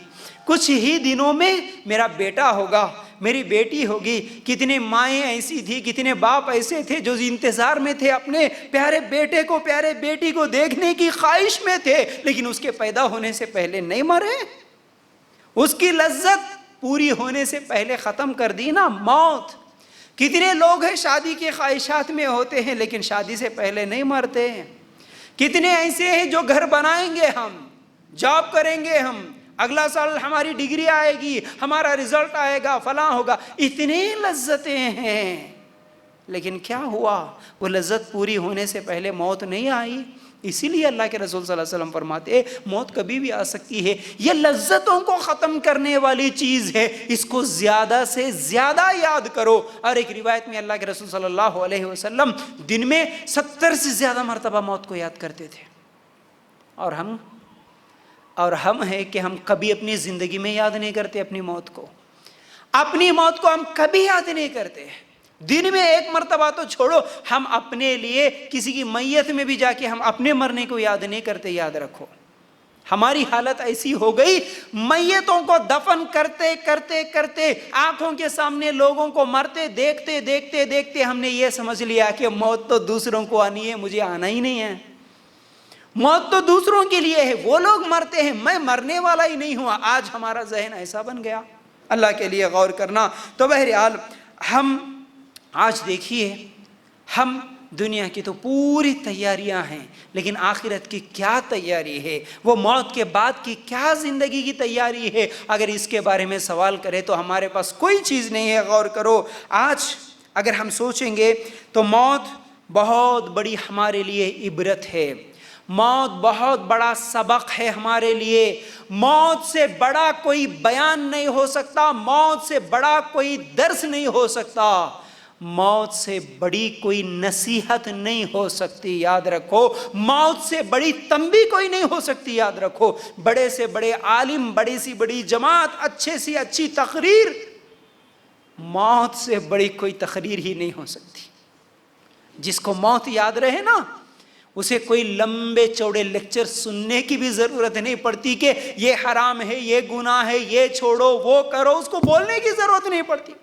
کچھ ہی دنوں میں میرا بیٹا ہوگا، میری بیٹی ہوگی. کتنے مائیں ایسی تھی, کتنے باپ ایسے تھے جو انتظار میں تھے, اپنے پیارے بیٹے کو, پیارے بیٹی کو دیکھنے کی خواہش میں تھے, لیکن اس کے پیدا ہونے سے پہلے نہیں مرے. اس کی لذت پوری ہونے سے پہلے ختم کر دی نا موت. کتنے لوگ ہیں شادی کی خواہشات میں ہوتے ہیں لیکن شادی سے پہلے نہیں مرتے. کتنے ایسے ہیں جو گھر بنائیں گے, ہم جاب کریں گے, ہم اگلا سال ہماری ڈگری آئے گی, ہمارا رزلٹ آئے گا, فلاں ہوگا, اتنی لذتیں ہیں, لیکن کیا ہوا؟ وہ لذت پوری ہونے سے پہلے موت نہیں آئی. اسی لیے اللہ کے رسول صلی اللہ علیہ وسلم فرماتے موت کبھی بھی آ سکتی ہے, یہ لذتوں کو ختم کرنے والی چیز ہے, اس کو زیادہ سے زیادہ یاد کرو. اور ایک روایت میں اللہ کے رسول صلی اللہ علیہ وسلم دن میں 70 سے زیادہ مرتبہ موت کو یاد کرتے تھے. اور ہم ہیں کہ ہم کبھی اپنی زندگی میں یاد نہیں کرتے اپنی موت کو. اپنی موت کو ہم کبھی یاد نہیں کرتے. دن میں ایک مرتبہ تو چھوڑو, ہم اپنے لیے کسی کی میت میں بھی جا کے ہم اپنے مرنے کو یاد نہیں کرتے. یاد رکھو ہماری حالت ایسی ہو گئی, میتوں کو دفن کرتے کرتے کرتے آنکھوں کے سامنے لوگوں کو مرتے دیکھتے دیکھتے دیکھتے ہم نے یہ سمجھ لیا کہ موت تو دوسروں کو آنی ہے, مجھے آنا ہی نہیں ہے. موت تو دوسروں کے لیے ہے, وہ لوگ مرتے ہیں, میں مرنے والا ہی نہیں ہوا. آج ہمارا ذہن ایسا بن گیا. اللہ کے لیے غور کرنا. تو بہرحال ہم آج دیکھیے, ہم دنیا کی تو پوری تیاریاں ہیں, لیکن آخرت کی کیا تیاری ہے, وہ موت کے بعد کی کیا زندگی کی تیاری ہے, اگر اس کے بارے میں سوال کرے تو ہمارے پاس کوئی چیز نہیں ہے. غور کرو, آج اگر ہم سوچیں گے تو موت بہت بڑی ہمارے لیے عبرت ہے, موت بہت بڑا سبق ہے ہمارے لیے. موت سے بڑا کوئی بیان نہیں ہو سکتا, موت سے بڑا کوئی درس نہیں ہو سکتا, موت سے بڑی کوئی نصیحت نہیں ہو سکتی. یاد رکھو, موت سے بڑی تنبیہ کوئی نہیں ہو سکتی. یاد رکھو, بڑے سے بڑے عالم, بڑی سی بڑی جماعت, اچھے سی اچھی تقریر, موت سے بڑی کوئی تقریر ہی نہیں ہو سکتی. جس کو موت یاد رہے نا, اسے کوئی لمبے چوڑے لیکچر سننے کی بھی ضرورت نہیں پڑتی کہ یہ حرام ہے, یہ گناہ ہے, یہ چھوڑو, وہ کرو. اس کو بولنے کی ضرورت نہیں پڑتی.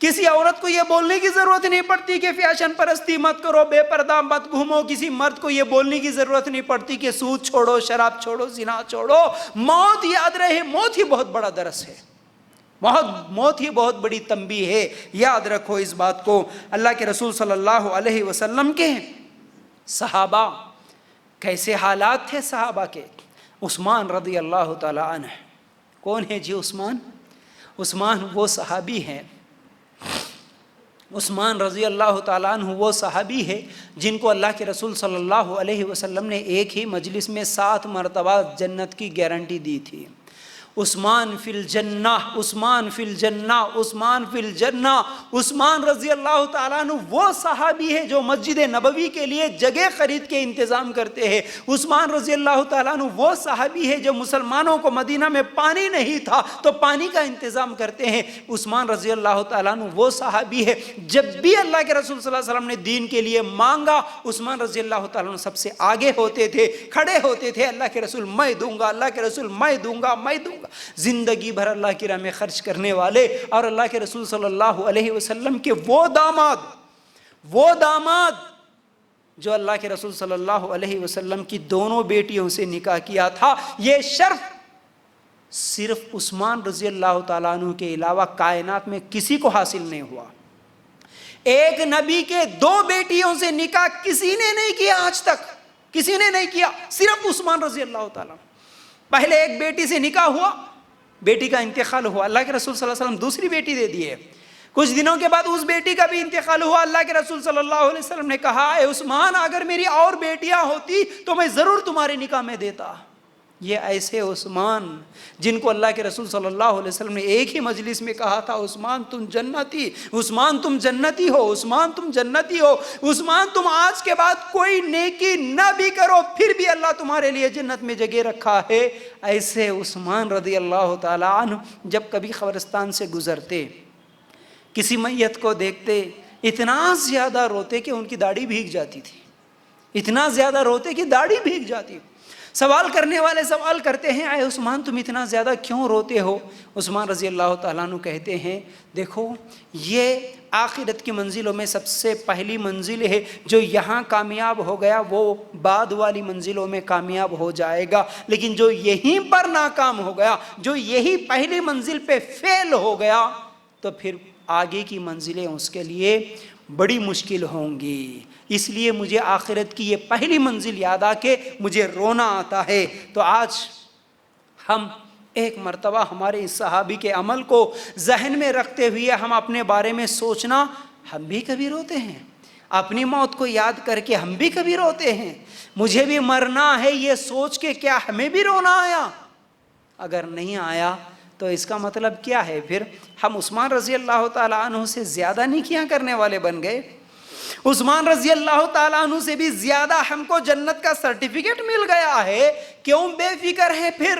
کسی عورت کو یہ بولنے کی ضرورت نہیں پڑتی کہ فیشن پرستی مت کرو, بے پردہ مت گھومو. کسی مرد کو یہ بولنے کی ضرورت نہیں پڑتی کہ سود چھوڑو, شراب چھوڑو, زنا چھوڑو. موت یاد رہے, موت ہی بہت بڑا درس ہے, موت ہی بہت بڑی تنبیہ ہے. یاد رکھو اس بات کو. اللہ کے رسول صلی اللہ علیہ وسلم کے صحابہ, کیسے حالات تھے صحابہ کے. عثمان رضی اللہ تعالی عنہ, کون ہے جی عثمان؟ عثمان وہ صحابی ہیں, عثمان رضی اللہ تعالیٰ عنہ وہ صحابی ہے جن کو اللہ کے رسول صلی اللہ علیہ وسلم نے ایک ہی مجلس میں 7 مرتبہ جنت کی گارنٹی دی تھی. عثمان فی الجنہ, عثمان فی الجنہ, عثمان فی الجنہ. عثمان رضی اللہ تعالیٰ عنہ وہ صحابی ہے جو مسجد نبوی کے لیے جگہ خرید کے انتظام کرتے ہیں. عثمان رضی اللہ تعالیٰ عنہ وہ صحابی ہے جو مسلمانوں کو مدینہ میں پانی نہیں تھا تو پانی کا انتظام کرتے ہیں. عثمان رضی اللہ تعالیٰ عنہ وہ صحابی ہے جب بھی اللہ کے رسول صلی اللہ علیہ وسلم نے دین کے لیے مانگا, عثمان رضی اللہ تعالیٰ عنہ سب سے آگے ہوتے تھے, کھڑے ہوتے تھے. اللہ کے رسول میں دوں گا, اللہ کے رسول میں دوں گا, میں دوں گا. زندگی بھر اللہ کی راہ میں خرچ کرنے والے اور اللہ کے رسول صلی اللہ علیہ وسلم کے وہ داماد جو اللہ کے رسول صلی اللہ علیہ وسلم کی دونوں بیٹیوں سے نکاح کیا تھا. یہ شرف صرف عثمان رضی اللہ تعالیٰ عنہ کے علاوہ کائنات میں کسی کو حاصل نہیں ہوا. ایک نبی کے 2 بیٹیوں سے نکاح کسی نے نہیں کیا, آج تک کسی نے نہیں کیا, صرف عثمان رضی اللہ تعالیٰ. پہلے ایک بیٹی سے نکاح ہوا, بیٹی کا انتقال ہوا, اللہ کے رسول صلی اللہ علیہ وسلم دوسری بیٹی دے دیے. کچھ دنوں کے بعد اس بیٹی کا بھی انتقال ہوا. اللہ کے رسول صلی اللہ علیہ وسلم نے کہا, اے عثمان, اگر میری اور بیٹیاں ہوتی تو میں ضرور تمہارے نکاح میں دیتا. یہ ایسے عثمان جن کو اللہ کے رسول صلی اللہ علیہ وسلم نے ایک ہی مجلس میں کہا تھا, عثمان تم جنتی, عثمان تم جنتی ہو, عثمان تم جنتی ہو, عثمان تم آج کے بعد کوئی نیکی نہ بھی کرو پھر بھی اللہ تمہارے لیے جنت میں جگہ رکھا ہے. ایسے عثمان رضی اللہ تعالیٰ عنہ جب کبھی قبرستان سے گزرتے, کسی میت کو دیکھتے, اتنا زیادہ روتے کہ ان کی داڑھی بھیگ جاتی تھی, اتنا زیادہ روتے کہ داڑھی بھیگ جاتی. سوال کرنے والے سوال کرتے ہیں، اے عثمان تم اتنا زیادہ کیوں روتے ہو؟ عثمان رضی اللہ تعالیٰ عنہ کہتے ہیں دیکھو یہ آخرت کی منزلوں میں سب سے پہلی منزل ہے، جو یہاں کامیاب ہو گیا وہ بعد والی منزلوں میں کامیاب ہو جائے گا، لیکن جو یہیں پر ناکام ہو گیا، جو یہی پہلی منزل پہ فیل ہو گیا، تو پھر آگے کی منزلیں اس کے لیے بڑی مشکل ہوں گی۔ اس لیے مجھے آخرت کی یہ پہلی منزل یاد آ کے مجھے رونا آتا ہے۔ تو آج ہم ایک مرتبہ ہمارے اس صحابی کے عمل کو ذہن میں رکھتے ہوئے ہم اپنے بارے میں سوچنا، ہم بھی کبھی روتے ہیں، اپنی موت کو یاد کر کے ہم بھی کبھی روتے ہیں، مجھے بھی مرنا ہے یہ سوچ کے کیا ہمیں بھی رونا آیا؟ اگر نہیں آیا تو اس کا مطلب کیا ہے؟ پھر ہم عثمان رضی اللہ تعالیٰ عنہ سے زیادہ نیکیاں کرنے والے بن گئے، عثمان رضی اللہ تعالیٰ عنہ سے بھی زیادہ ہم کو جنت کا سرٹیفکیٹ مل گیا ہے، کیوں بے فکر ہے؟ پھر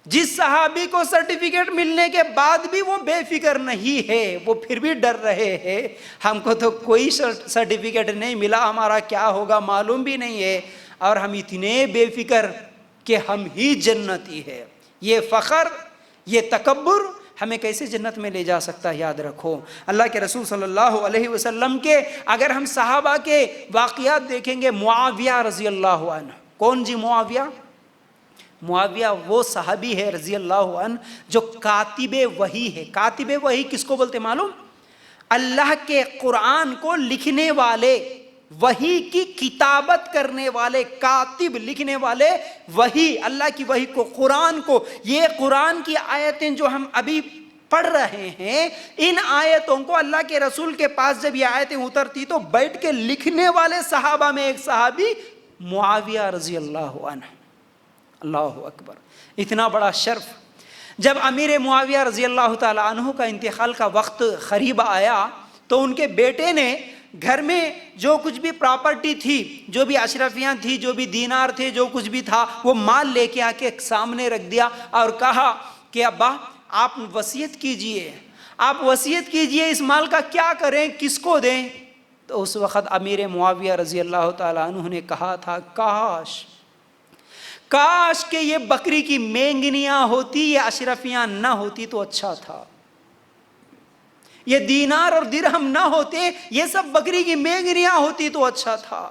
جس صحابی کو سرٹیفکیٹ ملنے کے بعد بھی وہ بے فکر نہیں ہے، وہ پھر بھی ڈر رہے ہیں، ہم کو تو کوئی سرٹیفکیٹ نہیں ملا، ہمارا کیا ہوگا معلوم بھی نہیں ہے، اور ہم اتنے بے فکر کہ ہم ہی جنتی ہے۔ یہ فخر، یہ تکبر ہمیں کیسے جنت میں لے جا سکتا ہے؟ یاد رکھو اللہ کے رسول صلی اللہ علیہ وسلم کے اگر ہم صحابہ کے واقعات دیکھیں گے، معاویہ رضی اللہ عنہ، کون جی معاویہ؟ معاویہ وہ صحابی ہے رضی اللہ عنہ جو کاتب وحی ہے۔ کاتب وحی کس کو بولتے معلوم؟ اللہ کے قرآن کو لکھنے والے، وحی کی کتابت کرنے والے، کاتب لکھنے والے، وحی اللہ کی وحی کو، قرآن کو، یہ قرآن کی آیتیں جو ہم ابھی پڑھ رہے ہیں، ان آیتوں کو اللہ کے رسول کے پاس جب یہ آیتیں اترتی تو بیٹھ کے لکھنے والے صحابہ میں ایک صحابی معاویہ رضی اللہ عنہ۔ اللہ اکبر، اتنا بڑا شرف۔ جب امیر معاویہ رضی اللہ تعالیٰ عنہ کا انتقال کا وقت قریب آیا تو ان کے بیٹے نے گھر میں جو کچھ بھی پراپرٹی تھی، جو بھی اشرفیاں تھی، جو بھی دینار تھے، جو کچھ بھی تھا، وہ مال لے کے آ کے سامنے رکھ دیا اور کہا کہ ابا آپ وصیت کیجئے، آپ وصیت کیجئے، اس مال کا کیا کریں، کس کو دیں؟ تو اس وقت امیر معاویہ رضی اللہ تعالیٰ عنہ نے کہا تھا کاش کہ یہ بکری کی مینگنیاں ہوتی، یہ اشرفیاں نہ ہوتی تو اچھا تھا، یہ دینار اور درہم نہ ہوتے، یہ سب بکری کی مینگنیاں ہوتی تو اچھا تھا۔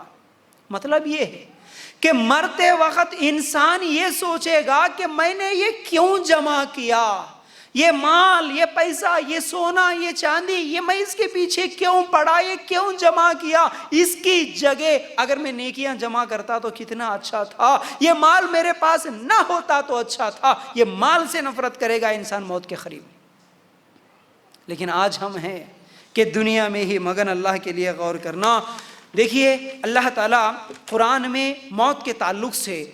مطلب یہ ہے کہ مرتے وقت انسان یہ سوچے گا کہ میں نے یہ کیوں جمع کیا، یہ مال، یہ پیسہ، یہ سونا، یہ چاندی، یہ میں اس کے پیچھے کیوں پڑا، یہ کیوں جمع کیا؟ اس کی جگہ اگر میں نیکیاں جمع کرتا تو کتنا اچھا تھا، یہ مال میرے پاس نہ ہوتا تو اچھا تھا۔ یہ مال سے نفرت کرے گا انسان موت کے قریب۔ لیکن آج ہم ہیں کہ دنیا میں ہی مگن اللہ کے لیے غور کرنا۔ دیکھیے اللہ تعالیٰ قرآن میں موت کے تعلق سے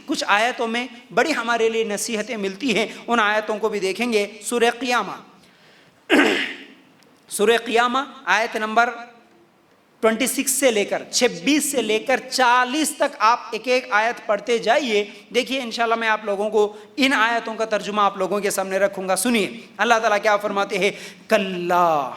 کچھ آیتوں میں بڑی ہمارے لیے نصیحتیں ملتی ہیں، ان آیتوں کو بھی دیکھیں گے۔ سورہ قیامہ، سورہ قیامہ آیت نمبر 26 سے لے کر 26 سے لے کر 40 تک آپ ایک ایک آیت پڑھتے جائیے۔ دیکھیے انشاءاللہ میں آپ لوگوں کو ان آیتوں کا ترجمہ آپ لوگوں کے سامنے رکھوں گا۔ سنیے اللہ تعالیٰ کیا فرماتے ہیں۔ کلا،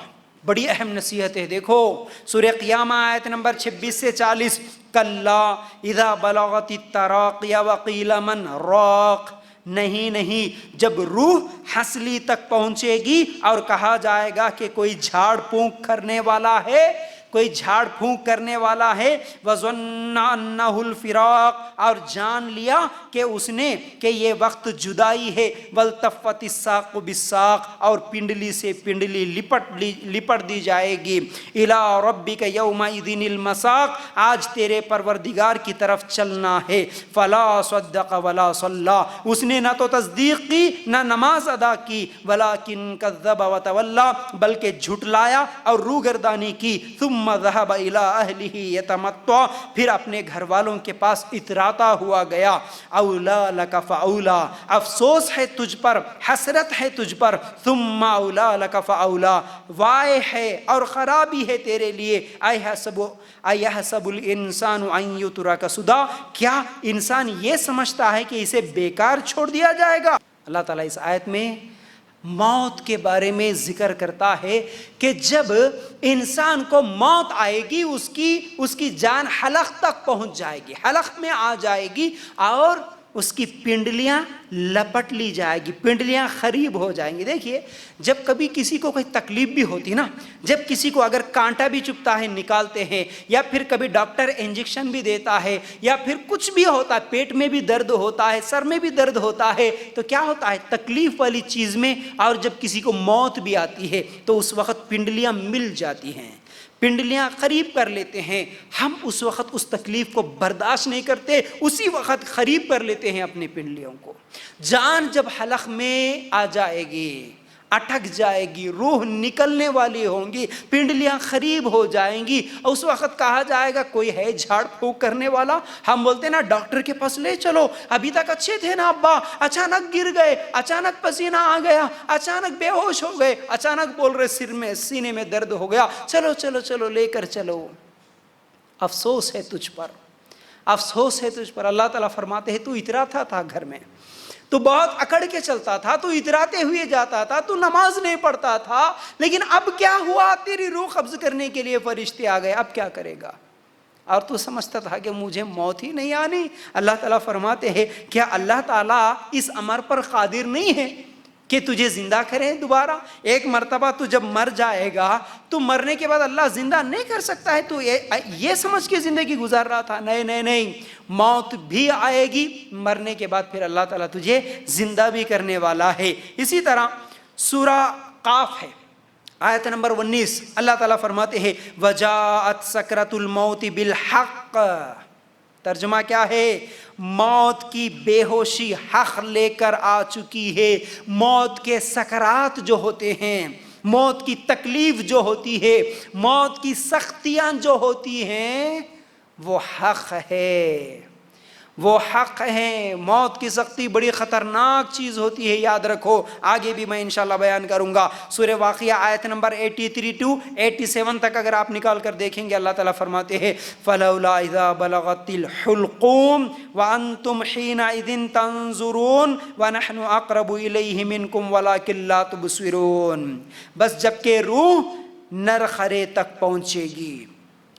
بڑی اہم نصیحت ہے، دیکھو سورہ قیامہ آیت نمبر 26 سے 40۔ کلا اذا بلغت التراقی وقیل من راق، نہیں، جب روح حنسلی تک پہنچے گی اور کہا جائے گا کہ کوئی جھاڑ پھونک کرنے والا ہے، کوئی جھاڑ پھونک کرنے والا ہے۔ وَظَنَّ أَنَّهُ الْفِرَاقُ، اور جان لیا کہ اس نے کہ یہ وقت جدائی ہے۔ وَالْتَفَّتِ السَّاقُ بِالسَّاقِ، اور پنڈلی سے پنڈلی لپٹ دی جائے گی۔ إِلَىٰ رَبِّكَ يَوْمَئِذٍ الْمَسَاقُ، آج تیرے پروردگار کی طرف چلنا ہے۔ فَلَا صَدَّقَ وَلَا صَلَّىٰ، اس نے نہ تو تصدیق کی نہ نماز ادا کی۔ وَلَٰكِن كَذَّبَ وَتَوَلَّىٰ، بلکہ جھٹلایا اور روگردانی کی۔ ثُمَّ ذهب الى اهله يتمتع، پھر اپنے گھر والوں کے پاس اتراتا ہوا گیا۔ اولا لك فاولا، افسوس ہے تجھ پر، حسرت ہے تجھ پر۔ ثم اولا لك فاولا، وائے ہے اور خرابی ہے تیرے لیے۔ ایحسب الانسان ان یترک سدی، کیا انسان یہ سمجھتا ہے کہ اسے بیکار چھوڑ دیا جائے گا؟ اللہ تعالیٰ اس آیت میں موت کے بارے میں ذکر کرتا ہے کہ جب انسان کو موت آئے گی اس کی جان حلق تک پہنچ جائے گی، حلق میں آ جائے گی اور اس کی پنڈلیاں لپٹ لی جائے گی، پنڈلیاں خریب ہو جائیں گی۔ دیکھیے جب کبھی کسی کو کوئی تکلیف بھی ہوتی نا، جب کسی کو اگر کانٹا بھی چبھتا ہے نکالتے ہیں، یا پھر کبھی ڈاکٹر انجیکشن بھی دیتا ہے، یا پھر کچھ بھی ہوتا ہے، پیٹ میں بھی درد ہوتا ہے، سر میں بھی درد ہوتا ہے، تو کیا ہوتا ہے تکلیف والی چیز میں، اور جب کسی کو موت بھی آتی ہے تو اس وقت پنڈلیاں مل جاتی ہیں، پنڈلیاں قریب کر لیتے ہیں۔ ہم اس وقت اس تکلیف کو برداشت نہیں کرتے، اسی وقت قریب کر لیتے ہیں اپنی پنڈلیوں کو۔ جان جب حلق میں آ جائے گی، اٹک جائے گی، روح نکلنے والی ہوں گی، پنڈلیاں قریب ہو جائیں گی، اس وقت کہا جائے گا کوئی ہے جھاڑ پھونک کرنے والا؟ ہم بولتے ہیں نا ڈاکٹر کے پاس لے چلو، ابھی تک اچھے تھے نا ابا، اچانک گر گئے، اچانک پسینہ آ گیا، اچانک بے ہوش ہو گئے، اچانک بول رہے سینے میں درد ہو گیا، چلو چلو چلو لے کر چلو۔ افسوس ہے تجھ پر، افسوس ہے تجھ پر۔ اللہ تعالیٰ فرماتے ہیں تو اتراتا تھا گھر میں، تو بہت اکڑ کے چلتا تھا، تو اتراتے ہوئے جاتا تھا، تو نماز نہیں پڑھتا تھا، لیکن اب کیا ہوا؟ تیری روح قبض کرنے کے لیے فرشتے آ گئے، اب کیا کرے گا؟ اور تو سمجھتا تھا کہ مجھے موت ہی نہیں آنی۔ اللہ تعالیٰ فرماتے ہیں کیا اللہ تعالیٰ اس امر پر قادر نہیں ہے کہ تجھے زندہ کرے دوبارہ؟ ایک مرتبہ تو جب مر جائے گا تو مرنے کے بعد اللہ زندہ نہیں کر سکتا ہے؟ تو یہ سمجھ کے زندگی گزار رہا تھا؟ نہیں نہیں نہیں، موت بھی آئے گی، مرنے کے بعد پھر اللہ تعالیٰ تجھے زندہ بھی کرنے والا ہے۔ اسی طرح سورہ قاف ہے، آیت نمبر 19، اللہ تعالیٰ فرماتے ہیں وجاءت سکرۃ الموت بالحق۔ ترجمہ کیا ہے؟ موت کی بے ہوشی حق لے کر آ چکی ہے۔ موت کے سکرات جو ہوتے ہیں، موت کی تکلیف جو ہوتی ہے، موت کی سختیاں جو ہوتی ہیں، وہ حق ہے، وہ حق ہیں۔ موت کی سختی بڑی خطرناک چیز ہوتی ہے، یاد رکھو۔ آگے بھی میں انشاءاللہ بیان کروں گا۔ سورہ واقعہ آیت نمبر 83 to 87 تک اگر آپ نکال کر دیکھیں گے، اللہ تعالیٰ فرماتے ہیں فَلَوْلَا إِذَا بَلَغَتِ الْحُلْقُومَ وَأَنْتُمْ حِينَئِذٍ تَنْظُرُونَ وَنَحْنُ أَقْرَبُ إِلَيْهِ مِنْكُمْ وَلَكِنْ لَا تُبْصِرُونَ۔ بس جب کہ روح نرخرے تک پہنچے گی،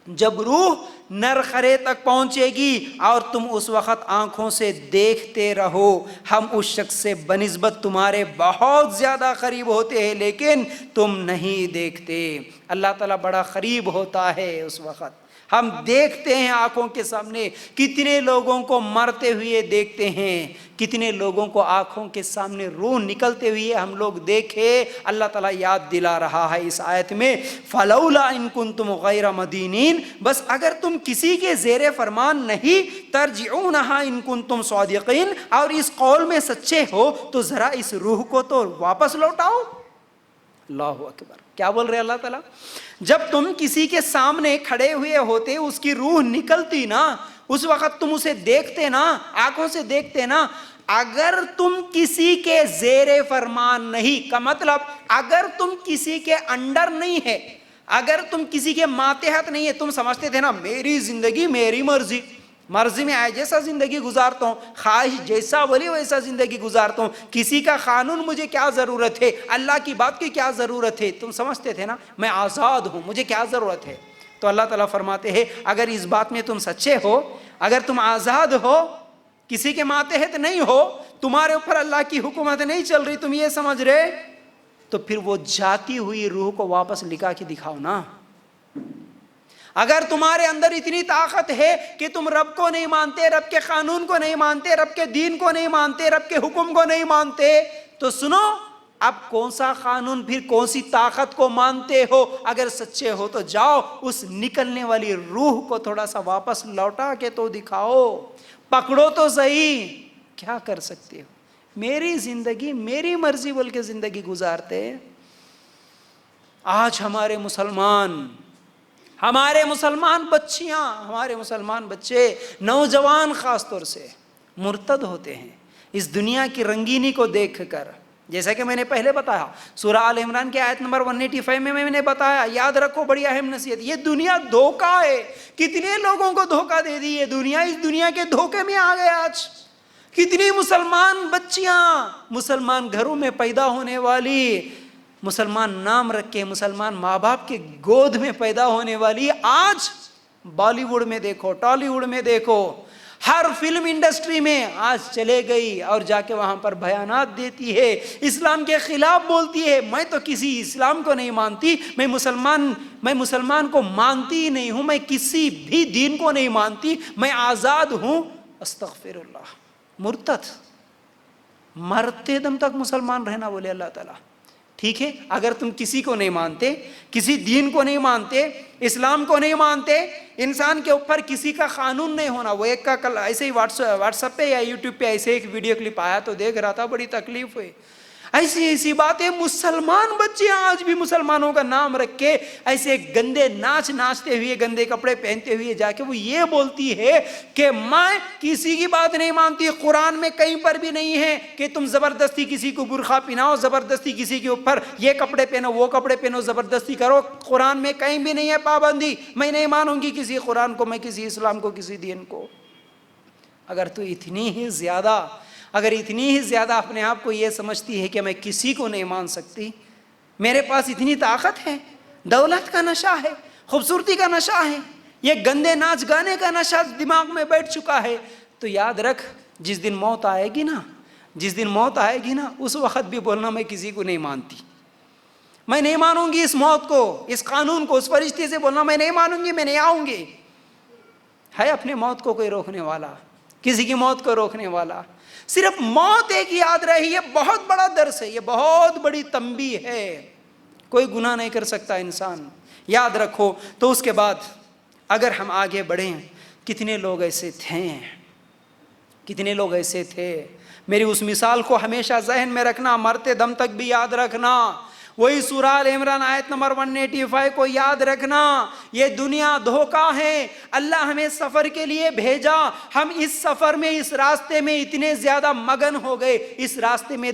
جب روح نرخرے تک پہنچے گی اور تم اس وقت آنکھوں سے دیکھتے رہو، ہم اس شخص سے بنسبت تمہارے بہت زیادہ قریب ہوتے ہیں لیکن تم نہیں دیکھتے۔ اللہ تعالیٰ بڑا قریب ہوتا ہے اس وقت۔ ہم دیکھتے ہیں آنکھوں کے سامنے، کتنے لوگوں کو مرتے ہوئے دیکھتے ہیں، کتنے لوگوں کو آنکھوں کے سامنے روح نکلتے ہوئے ہم لوگ دیکھے۔ اللہ تعالیٰ یاد دلا رہا ہے اس آیت میں فَلَوْلَا إِن كُنتُمْ غَيْرَ مَدِينِينَ، بس اگر تم کسی کے زیر فرمان نہیں، تَرْجِعُونَهَا إِن كُنتُمْ صَادِقِينَ، اور اس قول میں سچے ہو تو ذرا اس روح کو تو واپس لوٹاؤ۔ اللہ اکبر، کیا بول رہے اللہ تعالیٰ؟ جب تم کسی کے سامنے کھڑے ہوئے ہوتے، اس کی روح نکلتی نا، اس وقت تم اسے دیکھتے نا، آنکھوں سے دیکھتے نا۔ اگر تم کسی کے زیر فرمان نہیں کا مطلب اگر تم کسی کے انڈر نہیں ہے، اگر تم کسی کے ماتحت نہیں ہے، تم سمجھتے تھے نا میری زندگی میری مرضی، مرضی میں آئے جیسا زندگی گزارتا ہوں، خواہش جیسا بولی ویسا زندگی گزارتا ہوں، کسی کا قانون مجھے کیا ضرورت ہے، اللہ کی بات کی کیا ضرورت ہے؟ تم سمجھتے تھے نا میں آزاد ہوں، مجھے کیا ضرورت ہے؟ تو اللہ تعالیٰ فرماتے ہیں اگر اس بات میں تم سچے ہو، اگر تم آزاد ہو، کسی کے ماتحت نہیں ہو، تمہارے اوپر اللہ کی حکومت نہیں چل رہی، تم یہ سمجھ رہے، تو پھر وہ جاتی ہوئی روح کو واپس لکھا کے دکھاؤ نا۔ اگر تمہارے اندر اتنی طاقت ہے کہ تم رب کو نہیں مانتے، رب کے قانون کو نہیں مانتے، رب کے دین کو نہیں مانتے، رب کے حکم کو نہیں مانتے، تو سنو اب کون سا قانون، پھر کون سی طاقت کو مانتے ہو؟ اگر سچے ہو تو جاؤ اس نکلنے والی روح کو تھوڑا سا واپس لوٹا کے تو دکھاؤ، پکڑو تو صحیح۔ کیا کر سکتے ہو؟ میری زندگی میری مرضی بول کے زندگی گزارتے۔ آج ہمارے مسلمان بچیاں، ہمارے مسلمان بچے، نوجوان خاص طور سے مرتد ہوتے ہیں اس دنیا کی رنگینی کو دیکھ کر۔ جیسا کہ میں نے پہلے بتایا سورہ آل عمران کی آیت نمبر 185 میں نے بتایا، یاد رکھو بڑی اہم نصیحت، یہ دنیا دھوکہ ہے۔ کتنے لوگوں کو دھوکہ دے دی یہ دنیا، اس دنیا کے دھوکے میں آ گئے آج۔ کتنی مسلمان بچیاں مسلمان گھروں میں پیدا ہونے والی، مسلمان نام رکھے مسلمان ماں باپ کے گود میں پیدا ہونے والی، آج بالی ووڈ میں دیکھو، ٹالی ووڈ میں دیکھو، ہر فلم انڈسٹری میں آج چلے گئی اور جا کے وہاں پر بیانات دیتی ہے، اسلام کے خلاف بولتی ہے۔ میں تو کسی اسلام کو نہیں مانتی، میں مسلمان کو مانتی ہی نہیں ہوں، میں کسی بھی دین کو نہیں مانتی، میں آزاد ہوں۔ استغفر اللہ، مرتد، مرتے دم تک مسلمان رہنا بولے اللہ تعالیٰ۔ ٹھیک ہے، اگر تم کسی کو نہیں مانتے، کسی دین کو نہیں مانتے، اسلام کو نہیں مانتے، انسان کے اوپر کسی کا قانون نہیں ہونا۔ وہ ایک کا کل ایسے ہی واٹس ایپ پہ یا یوٹیوب پہ ایسے ایک ویڈیو کلپ آیا تو دیکھ رہا تھا، بڑی تکلیف ہوئی۔ ایسی باتیں، مسلمان بچے آج بھی مسلمانوں کا نام رکھ کے ایسے گندے ناچ ناچتے ہوئے، گندے کپڑے پہنتے ہوئے جا کے وہ یہ بولتی ہے کہ میں کسی کی بات نہیں مانتی۔ قرآن میں کہیں پر بھی نہیں ہے کہ تم زبردستی کسی کو برقع پہناؤ، زبردستی کسی کے اوپر یہ کپڑے پہنو، وہ کپڑے پہنو، زبردستی کرو۔ قرآن میں کہیں بھی نہیں ہے پابندی۔ میں نہیں مانوں گی کسی قرآن کو، میں کسی اسلام کو، کسی دین کو۔ اگر تو اتنی ہی زیادہ اپنے آپ کو یہ سمجھتی ہے کہ میں کسی کو نہیں مان سکتی، میرے پاس اتنی طاقت ہے، دولت کا نشہ ہے، خوبصورتی کا نشہ ہے، یہ گندے ناچ گانے کا نشہ دماغ میں بیٹھ چکا ہے، تو یاد رکھ جس دن موت آئے گی نا، اس وقت بھی بولنا میں کسی کو نہیں مانتی، میں نہیں مانوں گی اس موت کو، اس قانون کو، اس فرشتے سے بولنا میں نہیں مانوں گی، میں نہیں آؤں گی۔ ہے اپنے موت کو کوئی روکنے والا؟ کسی کی موت کو روکنے والا؟ صرف موت ایک یاد رہی، یہ بہت بڑا درس ہے، یہ بہت بڑی تنبیہ ہے۔ کوئی گناہ نہیں کر سکتا انسان، یاد رکھو۔ تو اس کے بعد اگر ہم آگے بڑھیں، کتنے لوگ ایسے تھے، میری اس مثال کو ہمیشہ ذہن میں رکھنا، مرتے دم تک بھی یاد رکھنا۔ وہی سورہ آل عمران آیت نمبر 185 کو یاد رکھنا۔ یہ دنیا دھوکہ ہے، اللہ ہمیں سفر کے لیے بھیجا، ہم اس سفر میں، اس راستے میں اتنے زیادہ مگن ہو گئے، اس راستے میں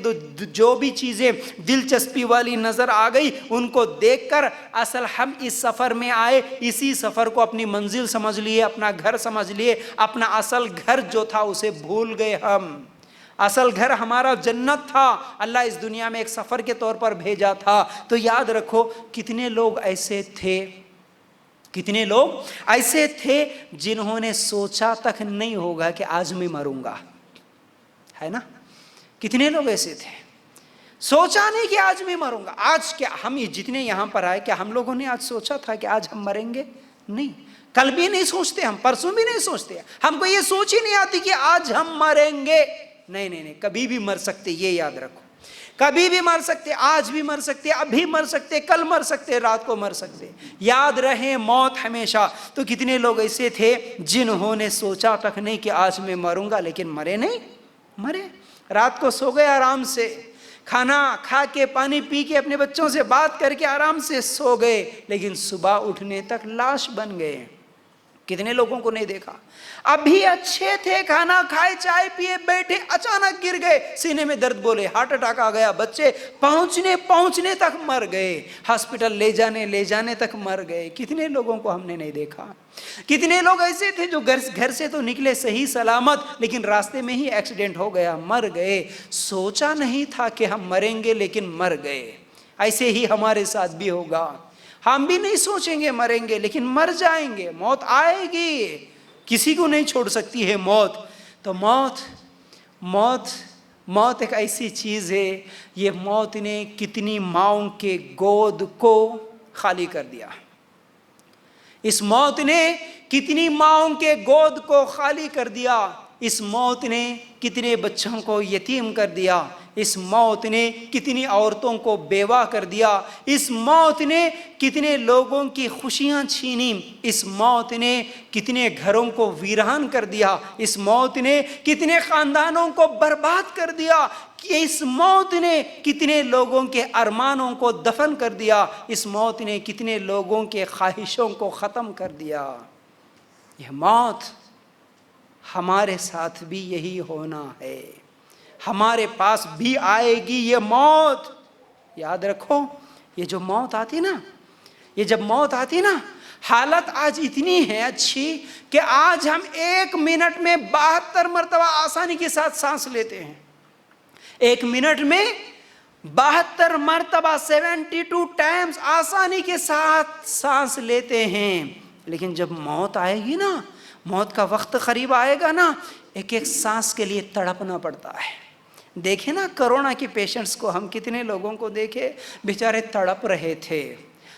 جو بھی چیزیں دلچسپی والی نظر آ گئی ان کو دیکھ کر اصل ہم اس سفر میں آئے، اسی سفر کو اپنی منزل سمجھ لیے، اپنا گھر سمجھ لیے، اپنا اصل گھر جو تھا اسے بھول گئے۔ ہم اصل گھر ہمارا جنت تھا، اللہ اس دنیا میں ایک سفر کے طور پر بھیجا تھا۔ تو یاد رکھو کتنے لوگ ایسے تھے جنہوں نے سوچا تک نہیں ہوگا کہ آج میں مروں گا، ہے نا؟ کتنے لوگ ایسے تھے سوچا نہیں کہ آج میں مروں گا۔ آج کیا ہم جتنے یہاں پر آئے، کیا ہم لوگوں نے آج سوچا تھا کہ آج ہم مریں گے؟ نہیں، کل بھی نہیں سوچتے، ہم پرسوں بھی نہیں سوچتے، ہم کو یہ سوچ ہی نہیں آتی کہ آج ہم مریں گے۔ نہیں، کبھی بھی مر سکتے، یہ یاد رکھو، کبھی بھی مر سکتے، آج بھی مر سکتے، ابھی مر سکتے، کل مر سکتے، رات کو مر سکتے، یاد رہے موت ہمیشہ۔ تو کتنے لوگ ایسے تھے جنہوں نے سوچا تک نہیں کہ آج میں مروں گا، لیکن مرے نہیں، مرے، رات کو سو گئے آرام سے، کھانا کھا کے، پانی پی کے، اپنے بچوں سے بات کر کے آرام سے سو گئے، لیکن صبح اٹھنے تک لاش بن گئے۔ کتنے لوگوں کو نہیں دیکھا، ابھی اچھے تھے، کھانا کھائے، چائے پیے، بیٹھے، اچانک گر گئے، سینے میں درد، بولے ہارٹ اٹیک آ گیا، بچے پہنچنے تک مر گئے، ہاسپٹل لے جانے تک مر گئے۔ کتنے لوگوں کو ہم نے نہیں دیکھا۔ کتنے لوگ ایسے تھے جو گھر سے تو نکلے صحیح سلامت، لیکن راستے میں ہی ایکسیڈنٹ ہو گیا، مر گئے۔ سوچا نہیں تھا کہ ہم مریں گے، لیکن مر گئے۔ ایسے ہی ہمارے ساتھ بھی ہوگا، ہم بھی نہیں سوچیں گے مریں گے، لیکن مر جائیں گے، موت آئے گی، کسی کو نہیں چھوڑ سکتی ہے موت۔ تو موت ایک ایسی چیز ہے، یہ موت نے کتنی ماؤں کے گود کو خالی کر دیا، اس موت نے کتنی ماؤں کے گود کو خالی کر دیا، اس موت نے کتنے بچوں کو یتیم کر دیا، اس موت نے کتنی عورتوں کو بیوہ کر دیا، اس موت نے کتنے لوگوں کی خوشیاں چھینی، اس موت نے کتنے گھروں کو ویران کر دیا، اس موت نے کتنے خاندانوں کو برباد کر دیا، کہ اس موت نے کتنے لوگوں کے ارمانوں کو دفن کر دیا، اس موت نے کتنے لوگوں کے خواہشوں کو ختم کر دیا۔ یہ موت ہمارے ساتھ بھی یہی ہونا ہے، ہمارے پاس بھی آئے گی یہ موت۔ یاد رکھو، یہ جو موت آتی نا، یہ جب موت آتی نا، حالت آج اتنی ہے اچھی کہ آج ہم 1 منٹ میں 72 مرتبہ آسانی کے ساتھ سانس لیتے ہیں. 1 منٹ میں 72 مرتبہ 72 ٹائمز آسانی کے ساتھ سانس لیتے ہیں. لیکن جب موت آئے گی نا، موت کا وقت قریب آئے گا نا، ایک ایک سانس کے لیے تڑپنا پڑتا ہے. دیکھیں نا کرونا کے پیشنٹس کو، ہم کتنے لوگوں کو دیکھے بیچارے تڑپ رہے تھے،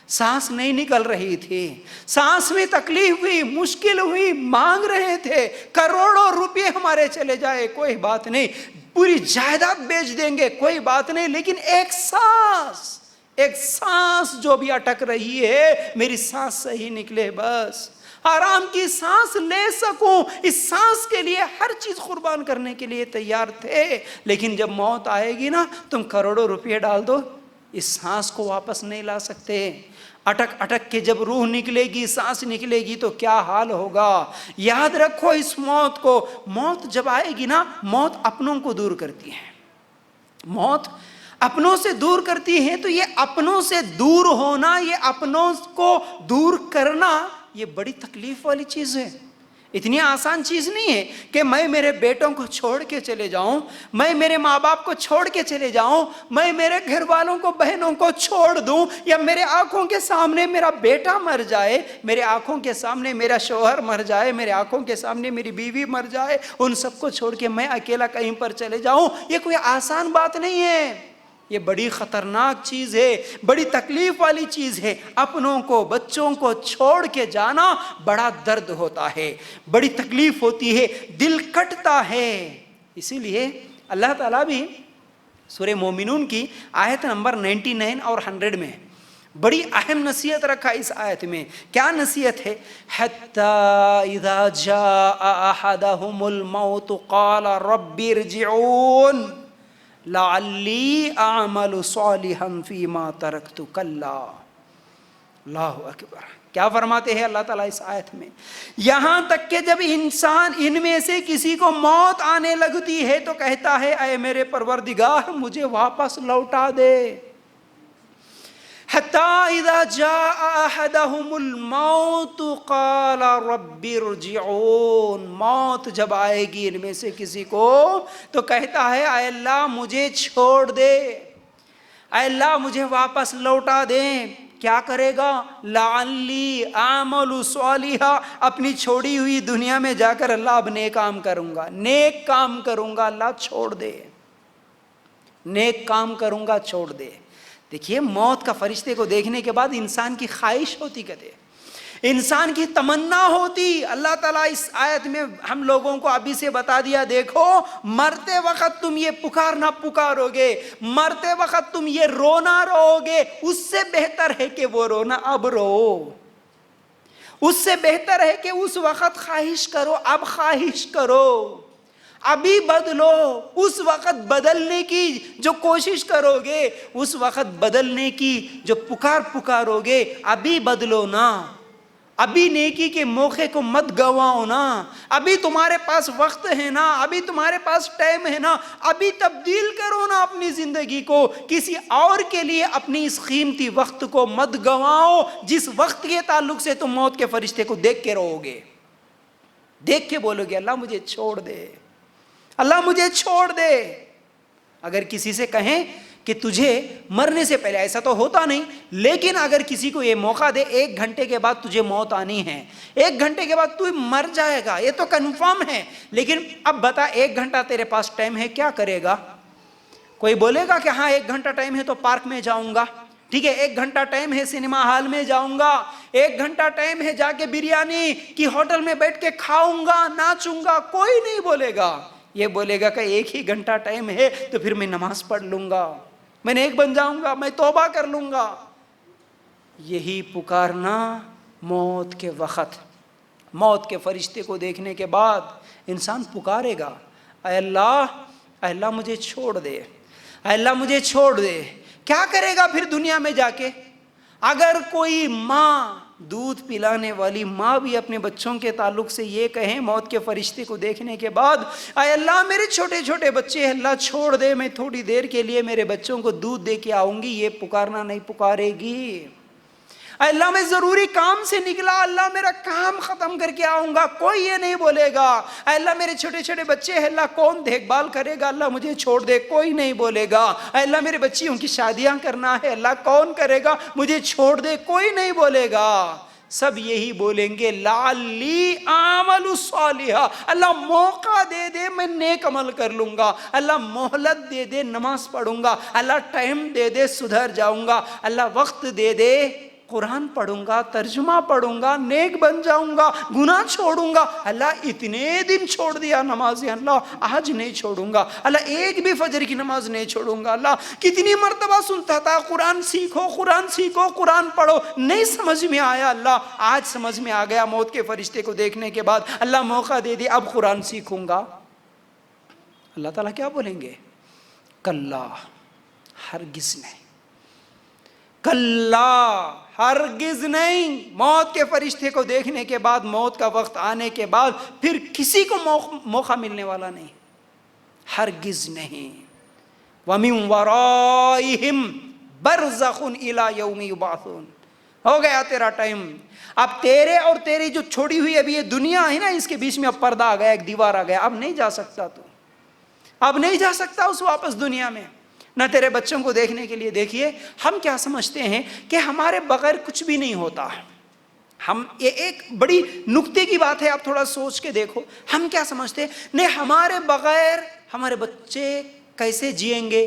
سانس نہیں نکل رہی تھی، سانس میں تکلیف ہوئی، مشکل ہوئی، مانگ رہے تھے کروڑوں روپے ہمارے چلے جائے کوئی بات نہیں، پوری جائیداد بیچ دیں گے کوئی بات نہیں، لیکن ایک سانس جو بھی اٹک رہی ہے، میری سانس صحیح نکلے، بس آرام کی سانس لے سکوں، اس سانس کے لیے ہر چیز قربان کرنے کے لیے تیار تھے. لیکن جب موت آئے گی نا، تم کروڑوں روپے ڈال دو، اس سانس کو واپس نہیں لا سکتے. اٹک اٹک کے جب روح نکلے گی، سانس نکلے گی تو کیا حال ہوگا. یاد رکھو اس موت کو. موت جب آئے گی نا، موت اپنوں کو دور کرتی ہے. موت اپنوں سے دور کرتی ہے. تو یہ اپنوں سے دور ہونا، یہ اپنوں کو دور کرنا، یہ بڑی تکلیف والی چیز ہے. اتنی آسان چیز نہیں ہے کہ میں میرے بیٹوں کو چھوڑ کے چلے جاؤں، میں میرے ماں باپ کو چھوڑ کے چلے جاؤں، میں میرے گھر والوں کو، بہنوں کو چھوڑ دوں، یا میرے آنکھوں کے سامنے میرا بیٹا مر جائے، میرے آنکھوں کے سامنے میرا شوہر مر جائے، میرے آنکھوں کے سامنے میری بیوی مر جائے، ان سب کو چھوڑ کے میں اکیلا کہیں پر چلے جاؤں. یہ کوئی آسان بات نہیں ہے. یہ بڑی خطرناک چیز ہے، بڑی تکلیف والی چیز ہے. اپنوں کو، بچوں کو چھوڑ کے جانا بڑا درد ہوتا ہے، بڑی تکلیف ہوتی ہے، دل کٹتا ہے. اسی لیے اللہ تعالیٰ بھی سورہ مومنون کی آیت نمبر 99 اور 100 میں بڑی اہم نصیحت رکھا. اس آیت میں کیا نصیحت ہے؟ حتی اذا جاء احدهم الموت قال رب ارجعون لعلی اعمل صالحا فیما ترکت کلا. اللہ اکبر. کیا فرماتے ہیں اللہ تعالیٰ اس آیت میں؟ یہاں تک کہ جب انسان ان میں سے کسی کو موت آنے لگتی ہے تو کہتا ہے اے میرے پروردگار مجھے واپس لوٹا دے. حتی اذا جاء احدهم الموت قال رب ارجعون. موت جب آئے گی ان میں سے کسی کو تو کہتا ہے اے اللہ مجھے چھوڑ دے، اے اللہ مجھے واپس لوٹا دے. کیا کرے گا؟ لعلی اعمل صالحا. اپنی چھوڑی ہوئی دنیا میں جا کر اللہ اب نیک کام کروں گا، نیک کام کروں گا، اللہ چھوڑ دے، نیک کام کروں گا، چھوڑ دے. دیکھیے موت کا فرشتے کو دیکھنے کے بعد انسان کی خواہش ہوتی، کہتے انسان کی تمنا ہوتی. اللہ تعالیٰ اس آیت میں ہم لوگوں کو ابھی سے بتا دیا، دیکھو مرتے وقت تم یہ پکارنا پکارو گے، مرتے وقت تم یہ رونا رو گے، اس سے بہتر ہے کہ وہ رونا اب رو، اس سے بہتر ہے کہ اس وقت خواہش کرو اب خواہش کرو، ابھی بدلو. اس وقت بدلنے کی جو کوشش کرو گے، اس وقت بدلنے کی جو پکارو گے، ابھی بدلو نا، ابھی نیکی کے موقع کو مت گواؤ نا، ابھی تمہارے پاس وقت ہے نا، ابھی تمہارے پاس ٹائم ہے نا، ابھی تبدیل کرو نا اپنی زندگی کو. کسی اور کے لیے اپنی اس قیمتی وقت کو مت گواؤ جس وقت کے تعلق سے تم موت کے فرشتے کو دیکھ کے رہو گے، دیکھ کے بولو گے اللہ مجھے چھوڑ دے، اللہ مجھے چھوڑ دے. اگر کسی سے کہیں کہ تجھے مرنے سے پہلے، ایسا تو ہوتا نہیں، لیکن اگر کسی کو یہ موقع دے 1 گھنٹے کے بعد تجھے موت آنی ہے، 1 گھنٹے کے بعد تو مر جائے گا، یہ تو کنفرم ہے، لیکن اب بتا 1 گھنٹہ تیرے پاس ٹائم ہے، کیا کرے گا؟ کوئی بولے گا کہ ہاں 1 گھنٹہ ٹائم ہے تو پارک میں جاؤں گا، ٹھیک ہے 1 گھنٹہ ٹائم ہے سنیما ہال میں جاؤں گا، 1 گھنٹہ ٹائم ہے جا کے بریانی کی ہوٹل میں بیٹھ کے کھاؤں گا، ناچوں گا. کوئی نہیں بولے گا. یہ بولے گا کہ 1 ہی گھنٹہ ٹائم ہے تو پھر میں نماز پڑھ لوں گا، میں نیک بن جاؤں گا، میں توبہ کر لوں گا. یہی پکارنا موت کے وقت، موت کے فرشتے کو دیکھنے کے بعد انسان پکارے گا اے اللہ مجھے چھوڑ دے، اے اللہ مجھے چھوڑ دے. کیا کرے گا پھر دنیا میں جا کے؟ اگر کوئی ماں، دودھ پلانے والی ماں بھی اپنے بچوں کے تعلق سے یہ کہیں موت کے فرشتے کو دیکھنے کے بعد اے اللہ میرے چھوٹے چھوٹے بچے ہیں، اللہ چھوڑ دے، میں تھوڑی دیر کے لیے میرے بچوں کو دودھ دے کے آؤں گی، یہ پکارنا نہیں پکارے گی. اللہ میں ضروری کام سے نکلا، اللہ میرا کام ختم کر کے آؤں گا، کوئی یہ نہیں بولے گا۔ اللہ میرے چھوٹے چھوٹے بچے ہیں، اللہ کون دیکھ بھال کرے گا، اللہ مجھے چھوڑ دے، کوئی نہیں بولے گا۔ اللہ میرے بچیوں کی شادیاں کرنا ہے، اللہ کون کرے گا، مجھے چھوڑ دے، کوئی نہیں بولے گا۔ سب یہی بولیں گے لعلی اعمل صالحا، اللہ موقع دے دے میں نیک عمل کر لوں گا، اللہ مہلت دے دے نماز پڑھوں گا، اللہ ٹائم دے دے سدھر جاؤں گا، اللہ وقت دے دے قرآن پڑھوں گا، ترجمہ پڑھوں گا، نیک بن جاؤں گا، گناہ چھوڑوں گا۔ اللہ اتنے دن چھوڑ دیا نمازیں، اللہ آج نہیں چھوڑوں گا، اللہ ایک بھی فجر کی نماز نہیں چھوڑوں گا۔ اللہ کتنی مرتبہ سنتا تھا قرآن سیکھو، قرآن سیکھو، قرآن پڑھو، نہیں سمجھ میں آیا، اللہ آج سمجھ میں آ گیا موت کے فرشتے کو دیکھنے کے بعد، اللہ موقع دے دے اب قرآن سیکھوں گا۔ اللہ تعالیٰ کیا بولیں گے؟ کلا، ہرگز نہیں، کلا ہرگز نہیں، موت کے فرشتے کو دیکھنے کے بعد، موت کا وقت آنے کے بعد پھر کسی کو موقع ملنے والا نہیں، ہرگز نہیں۔ وَمِن وَرَائِهِمْ بَرْزَخٌ إِلَى يَوْمِ يُبْعَثُونَ، ہو گیا تیرا ٹائم، اب تیرے اور تیری جو چھوڑی ہوئی ابھی یہ دنیا ہے نا، اس کے بیچ میں اب پردہ آ گیا، ایک دیوار آ گیا، اب نہیں جا سکتا تو، اب نہیں جا سکتا اس واپس دنیا میں، نہ تیرے بچوں کو دیکھنے کے لیے۔ دیکھیے ہم کیا سمجھتے ہیں کہ ہمارے بغیر کچھ بھی نہیں ہوتا، ہم یہ ایک بڑی نکتے کی بات ہے، آپ تھوڑا سوچ کے دیکھو، ہم کیا سمجھتے ہیں نہیں ہمارے بغیر ہمارے بچے کیسے جئیں گے،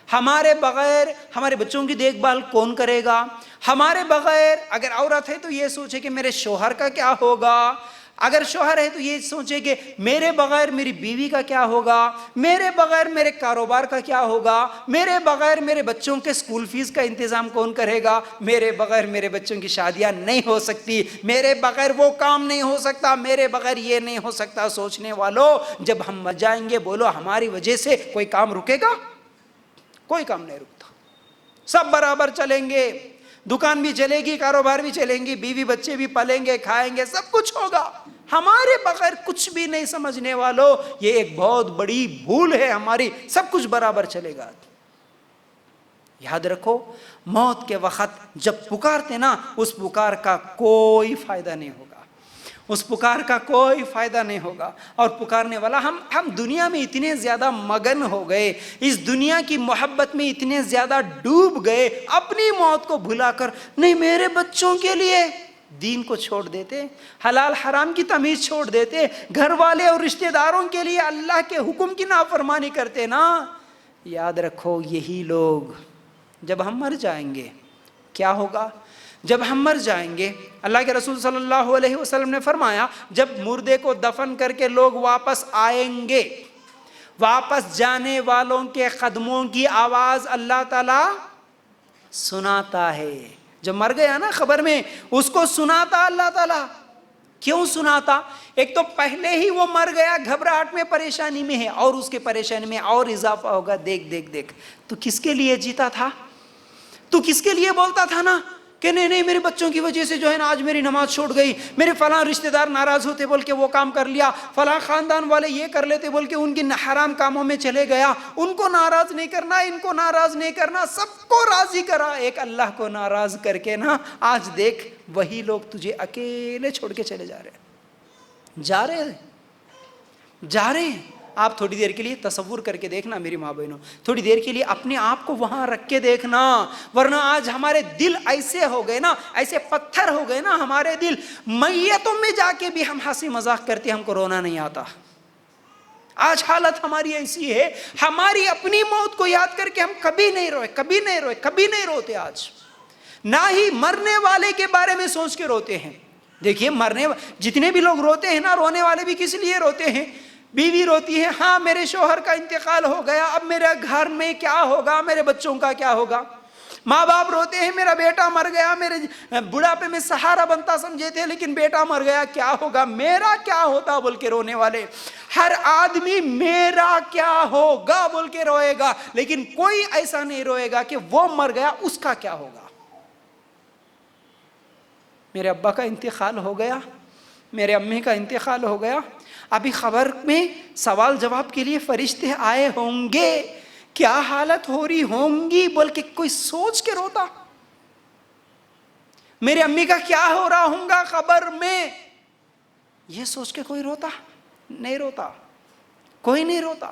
ہمارے بغیر ہمارے بچوں کی دیکھ بھال کون کرے گا، ہمارے بغیر اگر عورت ہے تو یہ سوچے کہ میرے شوہر کا کیا ہوگا، اگر شوہر ہے تو یہ سوچے کہ میرے بغیر میری بیوی کا کیا ہوگا، میرے بغیر میرے کاروبار کا کیا ہوگا، میرے بغیر میرے بچوں کے اسکول فیس کا انتظام کون کرے گا، میرے بغیر میرے بچوں کی شادیاں نہیں ہو سکتی، میرے بغیر وہ کام نہیں ہو سکتا، میرے بغیر یہ نہیں ہو سکتا۔ سوچنے والوں جب ہم مر جائیں گے بولو ہماری وجہ سے کوئی کام رکے گا؟ کوئی کام نہیں رکتا، سب برابر چلیں گے، دکان بھی چلے گی، کاروبار بھی چلیں گی، بیوی بچے بھی پلیں گے، کھائیں گے، سب کچھ ہوگا، ہمارے بغیر کچھ بھی نہیں۔ سمجھنے والوں یہ ایک بہت بڑی بھول ہے ہماری، سب کچھ برابر چلے گا۔ یاد رکھو موت کے وقت جب پکارتے نا، اس پکار کا کوئی فائدہ نہیں ہوگا، اس پکار کا کوئی فائدہ نہیں ہوگا۔ اور پکارنے والا ہم دنیا میں اتنے زیادہ مگن ہو گئے، اس دنیا کی محبت میں اتنے زیادہ ڈوب گئے، اپنی موت کو بھلا کر نہیں میرے بچوں کے لیے دین کو چھوڑ دیتے، حلال حرام کی تمیز چھوڑ دیتے، گھر والے اور رشتہ داروں کے لیے اللہ کے حکم کی نافرمانی کرتے نا۔ یاد رکھو یہی لوگ جب ہم مر جائیں گے کیا ہوگا؟ جب ہم مر جائیں گے، اللہ کے رسول صلی اللہ علیہ وسلم نے فرمایا جب مردے کو دفن کر کے لوگ واپس آئیں گے، واپس جانے والوں کے قدموں کی آواز اللہ تعالیٰ سناتا ہے۔ جب مر گیا نا خبر میں، اس کو سناتا اللہ تعالیٰ۔ کیوں سناتا؟ ایک تو پہلے ہی وہ مر گیا، گھبراہٹ میں، پریشانی میں ہے، اور اس کے پریشانی میں اور اضافہ ہوگا۔ دیکھ دیکھ دیکھ، تو کس کے لیے جیتا تھا؟ تو کس کے لیے بولتا تھا نا کہ نہیں نہیں میرے بچوں کی وجہ سے جو ہے نا آج میری نماز چھوڑ گئی، میرے فلاں رشتہ دار ناراض ہوتے بول کے وہ کام کر لیا، فلاں خاندان والے یہ کر لیتے بول کے ان کی حرام کاموں میں چلے گیا، ان کو ناراض نہیں کرنا، ان کو ناراض نہیں کرنا، سب کو راضی کرا، ایک اللہ کو ناراض کر کے نا آج دیکھ وہی لوگ تجھے اکیلے چھوڑ کے چلے جا رہے ہیں۔ آپ تھوڑی دیر کے لیے تصور کر کے دیکھنا میری ماں بہنوں، تھوڑی دیر کے لیے اپنے آپ کو وہاں رکھ کے دیکھنا، ورنہ آج ہمارے دل ایسے ہو گئے نا، ایسے پتھر ہو گئے نا ہمارے دل، میتوں میں جا کے بھی ہم ہنسی مذاق کرتے، ہم کو رونا نہیں آتا۔ آج حالت ہماری ایسی ہے، ہماری اپنی موت کو یاد کر کے ہم کبھی نہیں روتے آج، نہ ہی مرنے والے کے بارے میں سوچ کے روتے ہیں۔ دیکھیے جتنے بھی لوگ روتے ہیں نا، رونے والے بھی کس لیے روتے ہیں؟ بیوی روتی ہے، ہاں میرے شوہر کا انتقال ہو گیا، اب میرے گھر میں کیا ہوگا، میرے بچوں کا کیا ہوگا۔ ماں باپ روتے ہیں، میرا بیٹا مر گیا، میرے بڑھاپے میں سہارا بنتا سمجھے تھے لیکن بیٹا مر گیا، کیا ہوگا، میرا کیا ہوتا بول کے رونے والے۔ ہر آدمی میرا کیا ہوگا بول کے روئے گا، لیکن کوئی ایسا نہیں روئے گا کہ وہ مر گیا اس کا کیا ہوگا۔ میرے ابا کا انتقال ہو گیا، میرے امی کا انتقال ہو گیا، ابھی خبر میں سوال جواب کے لیے فرشتے آئے ہوں گے، کیا حالت ہو رہی ہوں گی بول کے کوئی سوچ کے روتا؟ میری امی کا کیا ہو رہا ہوں گا قبر میں، یہ سوچ کے کوئی روتا نہیں، روتا کوئی نہیں روتا۔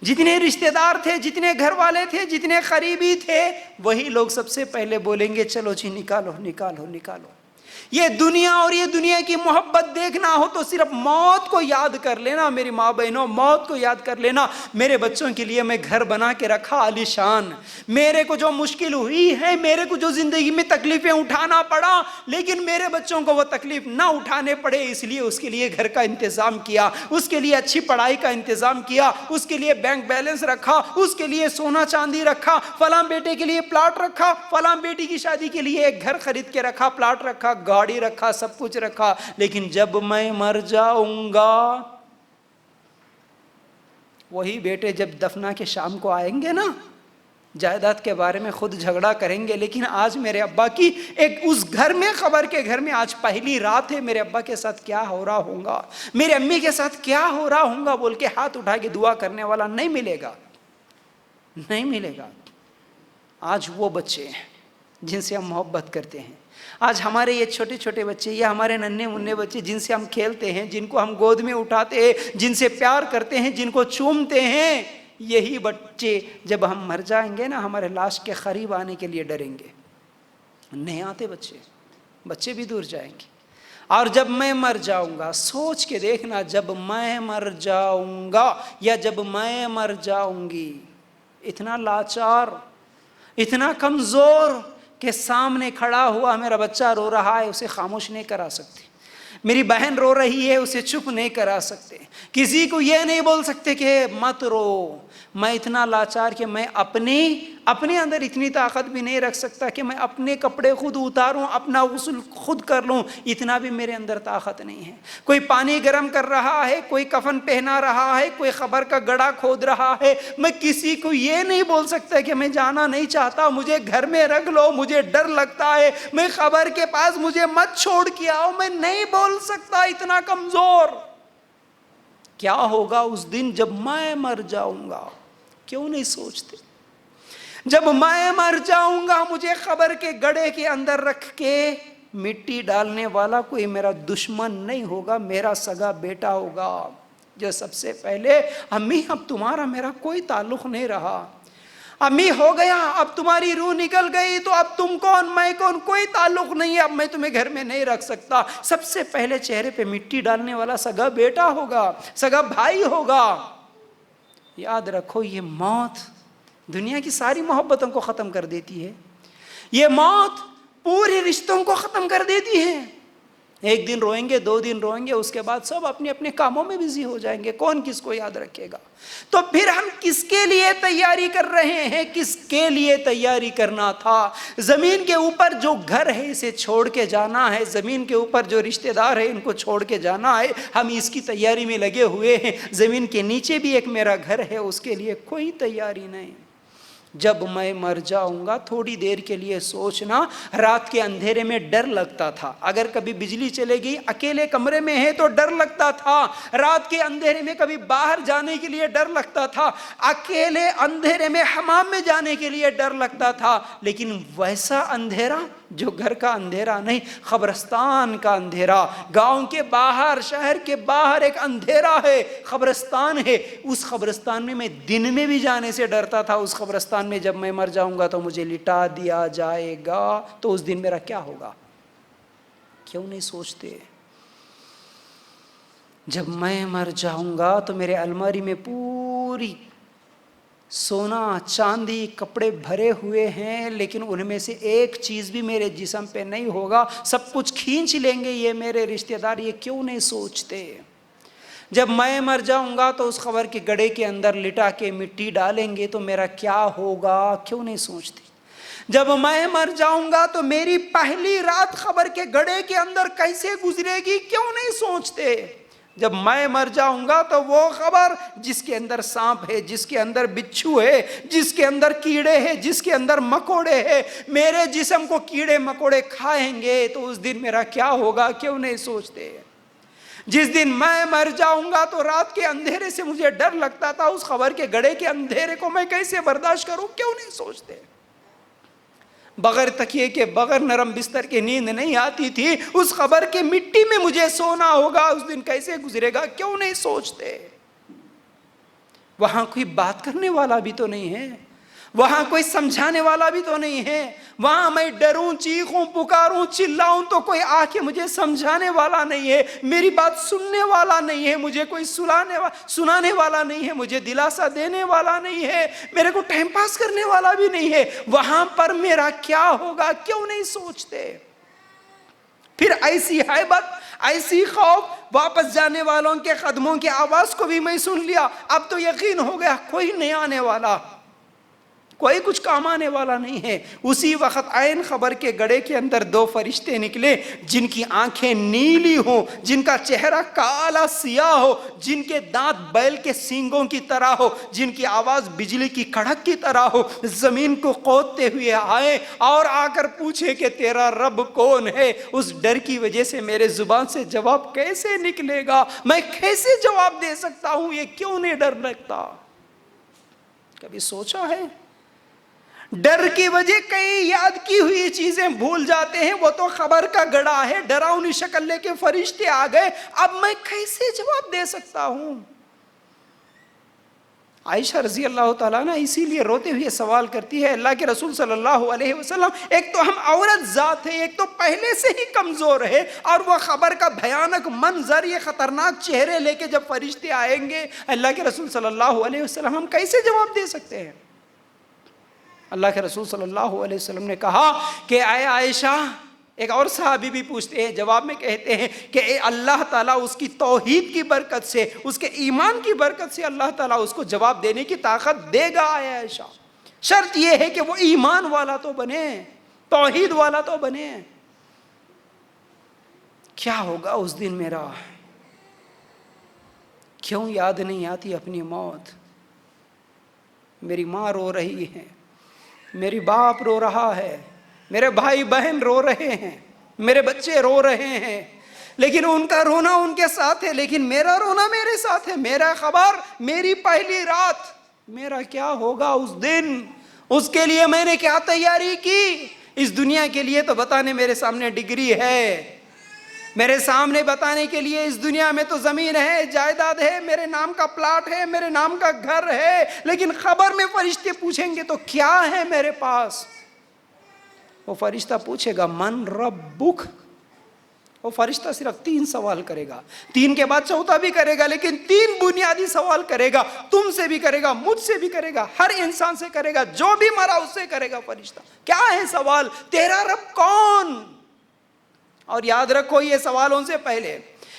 جتنے رشتہ دار تھے، جتنے گھر والے تھے، جتنے قریبی تھے، وہی لوگ سب سے پہلے بولیں گے چلو جی نکالو نکالو نکالو۔ یہ دنیا اور یہ دنیا کی محبت دیکھنا ہو تو صرف موت کو یاد کر لینا میری ماں بہنوں، موت کو یاد کر لینا۔ میرے بچوں کے لیے میں گھر بنا کے رکھا عالی شان، میرے کو جو مشکل ہوئی ہے، میرے کو جو زندگی میں تکلیفیں اٹھانا پڑا، لیکن میرے بچوں کو وہ تکلیف نہ اٹھانے پڑے، اس لیے اس کے لیے گھر کا انتظام کیا، اس کے لیے اچھی پڑھائی کا انتظام کیا، اس کے لیے بینک بیلنس رکھا، اس کے لیے سونا چاندی رکھا، فلاں بیٹے کے لیے پلاٹ رکھا، فلاں بیٹی کی شادی کے لیے ایک گھر خرید کے رکھا، پلاٹ رکھا، گاڑی رکھا، سب کچھ رکھا۔ لیکن جب میں مر جاؤں گا، وہی بیٹے جب دفنا کے شام کو آئیں گے نا، جائیداد کے بارے میں خود جھگڑا کریں گے، لیکن آج میرے ابا کی ایک اس گھر میں، قبر کے گھر میں آج پہلی رات ہے، میرے ابا کے ساتھ کیا ہو رہا ہوں گا، میرے امی کے ساتھ کیا ہو رہا ہوں گا بول کے ہاتھ اٹھا کے دعا کرنے والا نہیں ملے گا، نہیں ملے گا۔ آج وہ بچے ہیں جن سے ہم محبت کرتے ہیں، آج ہمارے یہ چھوٹے چھوٹے بچے، یہ ہمارے ننھے منھے بچے جن سے ہم کھیلتے ہیں، جن کو ہم گود میں اٹھاتے ہیں، جن سے پیار کرتے ہیں، جن کو چومتے ہیں، یہی بچے جب ہم مر جائیں گے نا، ہمارے لاش کے قریب آنے کے لیے ڈریں گے، نہیں آتے بچے بھی دور جائیں گے۔ اور جب میں مر جاؤں گا، سوچ کے دیکھنا، جب میں مر جاؤں گا یا جب میں مر جاؤں گی، اتنا لاچار، اتنا کمزور کہ سامنے کھڑا ہوا میرا بچہ رو رہا ہے، اسے خاموش نہیں کرا سکتے، میری بہن رو رہی ہے، اسے چپ نہیں کرا سکتے، کسی کو یہ نہیں بول سکتے کہ مت رو۔ میں اتنا لاچار کہ میں اپنے اندر اتنی طاقت بھی نہیں رکھ سکتا کہ میں اپنے کپڑے خود اتاروں، اپنا غسل خود کر لوں، اتنا بھی میرے اندر طاقت نہیں ہے۔ کوئی پانی گرم کر رہا ہے، کوئی کفن پہنا رہا ہے، کوئی قبر کا گڑھا کھود رہا ہے، میں کسی کو یہ نہیں بول سکتا کہ میں جانا نہیں چاہتا، مجھے گھر میں رکھ لو، مجھے ڈر لگتا ہے، میں قبر کے پاس مجھے مت چھوڑ کے آؤ، میں نہیں بول سکتا، اتنا کمزور۔ کیا ہوگا اس دن جب میں مر جاؤں گا؟ کیوں نہیں سوچتے؟ جب میں مر جاؤں گا، مجھے قبر کے گڑھے کے اندر رکھ کے مٹی ڈالنے والا کوئی میرا دشمن نہیں ہوگا، میرا سگا بیٹا ہوگا جو سب سے پہلے، امی اب تمہارا میرا کوئی تعلق نہیں رہا، امی ہو گیا، اب تمہاری روح نکل گئی تو اب تم کون میں کون، کوئی تعلق نہیں ہے، اب میں تمہیں گھر میں نہیں رکھ سکتا۔ سب سے پہلے چہرے پہ مٹی ڈالنے والا سگا بیٹا ہوگا، سگا بھائی ہوگا۔ یاد رکھو، یہ موت دنیا کی ساری محبتوں کو ختم کر دیتی ہے، یہ موت پورے رشتوں کو ختم کر دیتی ہے۔ ایک دن روئیں گے، 2 دن روئیں گے، اس کے بعد سب اپنے اپنے کاموں میں بزی ہو جائیں گے، کون کس کو یاد رکھے گا؟ تو پھر ہم کس کے لیے تیاری کر رہے ہیں؟ کس کے لیے تیاری کرنا تھا؟ زمین کے اوپر جو گھر ہے اسے چھوڑ کے جانا ہے، زمین کے اوپر جو رشتہ دار ہے ان کو چھوڑ کے جانا ہے، ہم اس کی تیاری میں لگے ہوئے ہیں۔ زمین کے نیچے بھی ایک میرا گھر ہے، اس کے لیے کوئی تیاری نہیں۔ جب میں مر جاؤں گا، تھوڑی دیر کے لیے سوچنا، رات کے اندھیرے میں ڈر لگتا تھا، اگر کبھی بجلی چلے گئی، اکیلے کمرے میں ہے تو ڈر لگتا تھا، رات کے اندھیرے میں کبھی باہر جانے کے لیے ڈر لگتا تھا، اکیلے اندھیرے میں حمام میں جانے کے لیے ڈر لگتا تھا، لیکن ویسا اندھیرا جو گھر کا اندھیرا نہیں، قبرستان کا اندھیرا، گاؤں کے باہر، شہر کے باہر ایک اندھیرا ہے، قبرستان ہے، اس قبرستان میں میں دن میں بھی جانے سے ڈرتا تھا، اس قبرستان میں جب میں مر جاؤں گا تو مجھے لٹا دیا جائے گا، تو اس دن میرا کیا ہوگا؟ کیوں نہیں سوچتے؟ جب میں مر جاؤں گا تو میرے الماری میں پوری سونا چاندی کپڑے بھرے ہوئے ہیں، لیکن ان میں سے ایک چیز بھی میرے جسم پہ نہیں ہوگا، سب کچھ کھینچ لیں گے یہ میرے رشتہ دار۔ یہ کیوں نہیں سوچتے؟ جب میں مر جاؤں گا تو اس قبر کے گڑھے کے اندر لٹا کے مٹی ڈالیں گے تو میرا کیا ہوگا؟ کیوں نہیں سوچتے؟ جب میں مر جاؤں گا تو میری پہلی رات قبر کے گڑھے کے اندر کیسے گزرے گی؟ کیوں نہیں سوچتے؟ جب میں مر جاؤں گا تو وہ قبر جس کے اندر سانپ ہے، جس کے اندر بچھو ہے، جس کے اندر کیڑے ہیں، جس کے اندر مکوڑے ہیں، میرے جسم کو کیڑے مکوڑے کھائیں گے تو اس دن میرا کیا ہوگا؟ کیوں نہیں سوچتے؟ جس دن میں مر جاؤں گا تو رات کے اندھیرے سے مجھے ڈر لگتا تھا، اس قبر کے گڑھے کے اندھیرے کو میں کیسے برداشت کروں؟ کیوں نہیں سوچتے؟ بغیر تکیے کے، بغیر نرم بستر کے نیند نہیں آتی تھی، اس قبر کے مٹی میں مجھے سونا ہوگا، اس دن کیسے گزرے گا، کیوں نہیں سوچتے؟ وہاں کوئی بات کرنے والا بھی تو نہیں ہے، وہاں کوئی سمجھانے والا بھی تو نہیں ہے، وہاں میں ڈروں، چیخوں، پکاروں، چلاؤں تو کوئی آ کے مجھے سمجھانے والا نہیں ہے، میری بات سننے والا نہیں ہے، مجھے کوئی سنانے والا نہیں ہے، مجھے دلاسا دینے والا نہیں ہے، میرے کو ٹائم پاس کرنے والا بھی نہیں ہے، وہاں پر میرا کیا ہوگا، کیوں نہیں سوچتے؟ پھر ایسی ہیبت، ایسی خوف، واپس جانے والوں کے قدموں کی آواز کو بھی میں سن لیا، اب تو یقین ہو گیا کوئی نہیں آنے والا، کوئی کچھ کام آنے والا نہیں ہے۔ اسی وقت عین خبر کے گڑھے کے اندر دو فرشتے نکلے، جن کی آنکھیں نیلی ہوں، جن کا چہرہ کالا سیاہ ہو، جن کے دانت بیل کے سینگوں کی طرح ہو، جن کی آواز بجلی کی کڑک کی طرح ہو، زمین کو قوتتے ہوئے آئے اور آ کر پوچھے کہ تیرا رب کون ہے۔ اس ڈر کی وجہ سے میرے زبان سے جواب کیسے نکلے گا، میں کیسے جواب دے سکتا ہوں، یہ کیوں نہیں ڈر لگتا؟ کبھی سوچا ہے؟ ڈر کی وجہ کئی یاد کی ہوئی چیزیں بھول جاتے ہیں، وہ تو خبر کا گڑھا ہے، ڈراؤنی شکل لے کے فرشتے آ گئے، اب میں کیسے جواب دے سکتا ہوں؟ عائشہ رضی اللہ تعالیٰ عنہ اسی لیے روتے ہوئے سوال کرتی ہے، اللہ کے رسول صلی اللہ علیہ وسلم، ایک تو ہم عورت ذات ہے، ایک تو پہلے سے ہی کمزور ہے، اور وہ خبر کا بھیانک منظر، یہ خطرناک چہرے لے کے جب فرشتے آئیں گے، اللہ کے رسول صلی اللہ علیہ وسلم، ہم کیسے جواب دے سکتے ہیں؟ اللہ کے رسول صلی اللہ علیہ وسلم نے کہا کہ اے عائشہ، ایک اور صحابی بھی پوچھتے ہیں، جواب میں کہتے ہیں کہ اے اللہ تعالیٰ اس کی توحید کی برکت سے، اس کے ایمان کی برکت سے اللہ تعالیٰ اس کو جواب دینے کی طاقت دے گا۔ اے عائشہ، شرط یہ ہے کہ وہ ایمان والا تو بنے، توحید والا تو بنے۔ کیا ہوگا اس دن میرا؟ کیوں یاد نہیں آتی اپنی موت؟ میری ماں رو رہی ہے، میری باپ رو رہا ہے، میرے بھائی بہن رو رہے ہیں، میرے بچے رو رہے ہیں، لیکن ان کا رونا ان کے ساتھ ہے، لیکن میرا رونا میرے ساتھ ہے۔ میرا خبر، میری پہلی رات، میرا کیا ہوگا اس دن؟ اس کے لیے میں نے کیا تیاری کی؟ اس دنیا کے لیے تو بتانے میرے سامنے ڈگری ہے، میرے سامنے بتانے کے لیے اس دنیا میں تو زمین ہے، جائیداد ہے، میرے نام کا پلاٹ ہے، میرے نام کا گھر ہے، لیکن خبر میں فرشتے پوچھیں گے تو کیا ہے میرے پاس؟ وہ فرشتہ پوچھے گا من ربک، وہ فرشتہ صرف 3 سوال کرے گا، 3 کے بعد چوتھا بھی کرے گا، لیکن 3 بنیادی سوال کرے گا، تم سے بھی کرے گا، مجھ سے بھی کرے گا، ہر انسان سے کرے گا، جو بھی مرا اس سے کرے گا فرشتہ۔ کیا ہے سوال؟ تیرا رب کون؟ اور یاد رکھو، یہ سوالوں سے پہلے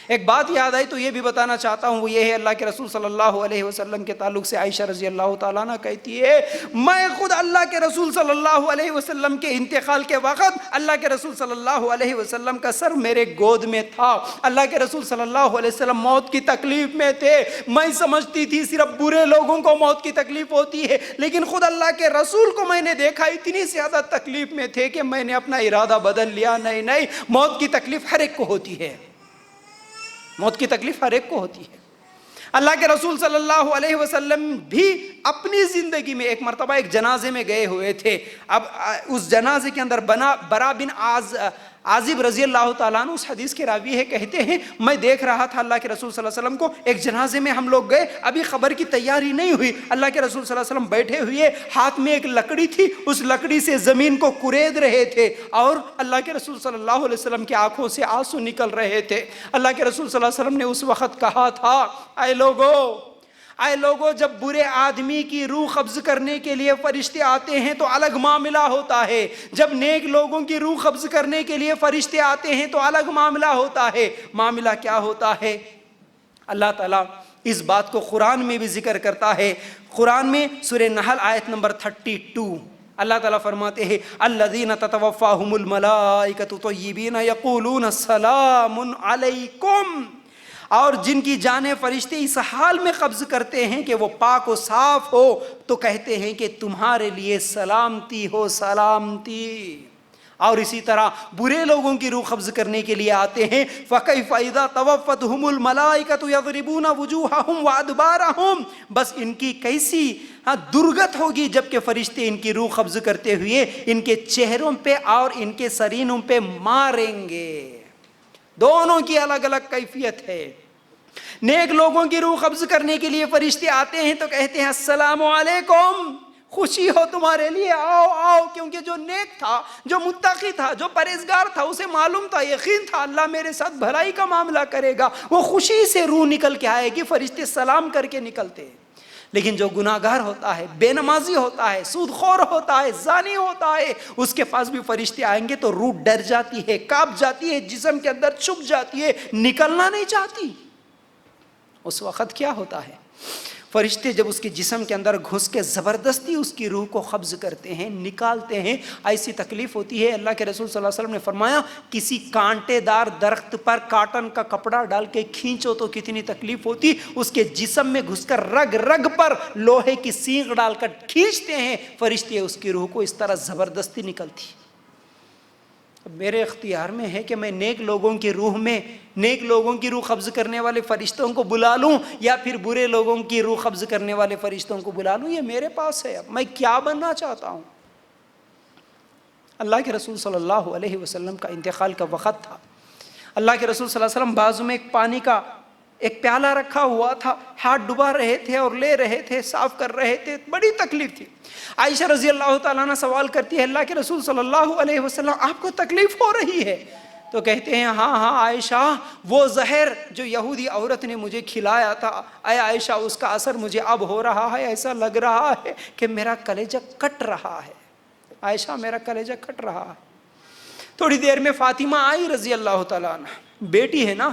ایک بات یاد آئی تو یہ بھی بتانا چاہتا ہوں، وہ یہ ہے، اللہ کے رسول صلی اللہ علیہ وسلم کے تعلق سے عائشہ رضی اللہ تعالیٰ عنہ کہتی ہے، میں خود اللہ کے رسول صلی اللہ علیہ وسلم کے انتقال کے وقت اللہ کے رسول صلی اللہ علیہ وسلم کا سر میرے گود میں تھا، اللہ کے رسول صلی اللہ علیہ وسلم موت کی تکلیف میں تھے، میں سمجھتی تھی صرف برے لوگوں کو موت کی تکلیف ہوتی ہے، لیکن خود اللہ کے رسول کو میں نے دیکھا اتنی زیادہ تکلیف میں تھے کہ میں نے اپنا ارادہ بدل لیا، نہیں، موت کی تکلیف ہر ایک کو ہوتی ہے، موت کی تکلیف ہر ایک کو ہوتی ہے۔ اللہ کے رسول صلی اللہ علیہ وسلم بھی اپنی زندگی میں ایک مرتبہ ایک جنازے میں گئے ہوئے تھے، اب اس جنازے کے اندر برا بن عازب رضی اللہ تعالیٰ عنہ، اس حدیث کے راوی ہے، کہتے ہیں میں دیکھ رہا تھا اللہ کے رسول صلی اللہ علیہ وسلم کو، ایک جنازے میں ہم لوگ گئے، ابھی خبر کی تیاری نہیں ہوئی، اللہ کے رسول صلی اللہ علیہ وسلم بیٹھے ہوئے، ہاتھ میں ایک لکڑی تھی، اس لکڑی سے زمین کو کورید رہے تھے، اور اللہ کے رسول صلی اللہ علیہ وسلم کی آنکھوں سے آنسو نکل رہے تھے۔ اللہ کے رسول صلی اللہ علیہ وسلم نے اس وقت کہا تھا، اے لوگو، جب برے آدمی کی روح قبض کرنے کے لیے فرشتے آتے ہیں تو الگ معاملہ ہوتا ہے، جب نیک لوگوں کی روح قبض کرنے کے لیے فرشتے آتے ہیں تو الگ معاملہ ہوتا ہے۔ معاملہ کیا ہوتا ہے؟ اللہ تعالیٰ اس بات کو قرآن میں بھی ذکر کرتا ہے، قرآن میں سورہ نحل آیت نمبر 32 اللہ تعالیٰ فرماتے ہیں، الذین تتوفاہم الملائکۃ طیبین یقولون سلام علیکم، اور جن کی جانیں فرشتے اس حال میں قبض کرتے ہیں کہ وہ پاک و صاف ہو تو کہتے ہیں کہ تمہارے لیے سلامتی ہو، سلامتی۔ اور اسی طرح برے لوگوں کی روح قبض کرنے کے لیے آتے ہیں. فَكَيْفَ إِذَا تَوَفَّتْهُمُ الْمَلَائِكَةُ يَضْرِبُونَ وُجُوهَهُمْ وَأَدْبَارَهُمْ. بس ان کی کیسی درگت ہوگی جب کہ فرشتے ان کی روح قبض کرتے ہوئے ان کے چہروں پہ اور ان کے سرینوں پہ ماریں گے. دونوں کی الگ الگ کیفیت ہے. نیک لوگوں کی روح قبض کرنے کے لیے فرشتے آتے ہیں تو کہتے ہیں السلام علیکم، خوشی ہو تمہارے لیے، آؤ آؤ. کیونکہ جو نیک تھا، جو متقی تھا، جو پرہیزگار تھا، اسے معلوم تھا، یقین تھا اللہ میرے ساتھ بھلائی کا معاملہ کرے گا. وہ خوشی سے روح نکل کے آئے گی، فرشتے سلام کر کے نکلتے ہیں. لیکن جو گناہگار ہوتا ہے، بے نمازی ہوتا ہے، سود خور ہوتا ہے، زانی ہوتا ہے، اس کے پاس بھی فرشتے آئیں گے تو روح ڈر جاتی ہے، کانپ جاتی ہے، جسم کے اندر چھپ جاتی ہے، نکلنا نہیں چاہتی. اس وقت کیا ہوتا ہے؟ فرشتے جب اس کے جسم کے اندر گھس کے زبردستی اس کی روح کو قبض کرتے ہیں، نکالتے ہیں، ایسی تکلیف ہوتی ہے. اللہ کے رسول صلی اللہ علیہ وسلم نے فرمایا کسی کانٹے دار درخت پر کاٹن کا کپڑا ڈال کے کھینچو تو کتنی تکلیف ہوتی. اس کے جسم میں گھس کر رگ رگ پر لوہے کی سینگ ڈال کر کھینچتے ہیں فرشتے، اس کی روح کو اس طرح زبردستی نکلتی. میرے اختیار میں ہے کہ میں نیک لوگوں کی روح قبض کرنے والے فرشتوں کو بلا لوں یا پھر برے لوگوں کی روح قبض کرنے والے فرشتوں کو بلا لوں. یہ میرے پاس ہے. اب میں کیا بننا چاہتا ہوں؟ اللہ کے رسول صلی اللہ علیہ وسلم کا انتقال کا وقت تھا. اللہ کے رسول صلی اللہ علیہ وسلم بازو میں ایک پانی کا ایک پیالہ رکھا ہوا تھا، ہاتھ ڈبا رہے تھے اور لے رہے تھے، صاف کر رہے تھے. بڑی تکلیف تھی. عائشہ رضی اللہ تعالیٰ عنہ سوال کرتی ہے اللہ کے رسول صلی اللہ علیہ وسلم آپ کو تکلیف ہو رہی ہے؟ تو کہتے ہیں ہاں عائشہ، وہ زہر جو یہودی عورت نے مجھے کھلایا تھا، اے عائشہ اس کا اثر مجھے اب ہو رہا ہے. ایسا لگ رہا ہے کہ میرا کلیجہ کٹ رہا ہے. عائشہ میرا کلیجہ کٹ رہا ہے. تھوڑی دیر میں فاطمہ آئی رضی اللہ تعالیٰ عنہ، بیٹی ہے نا،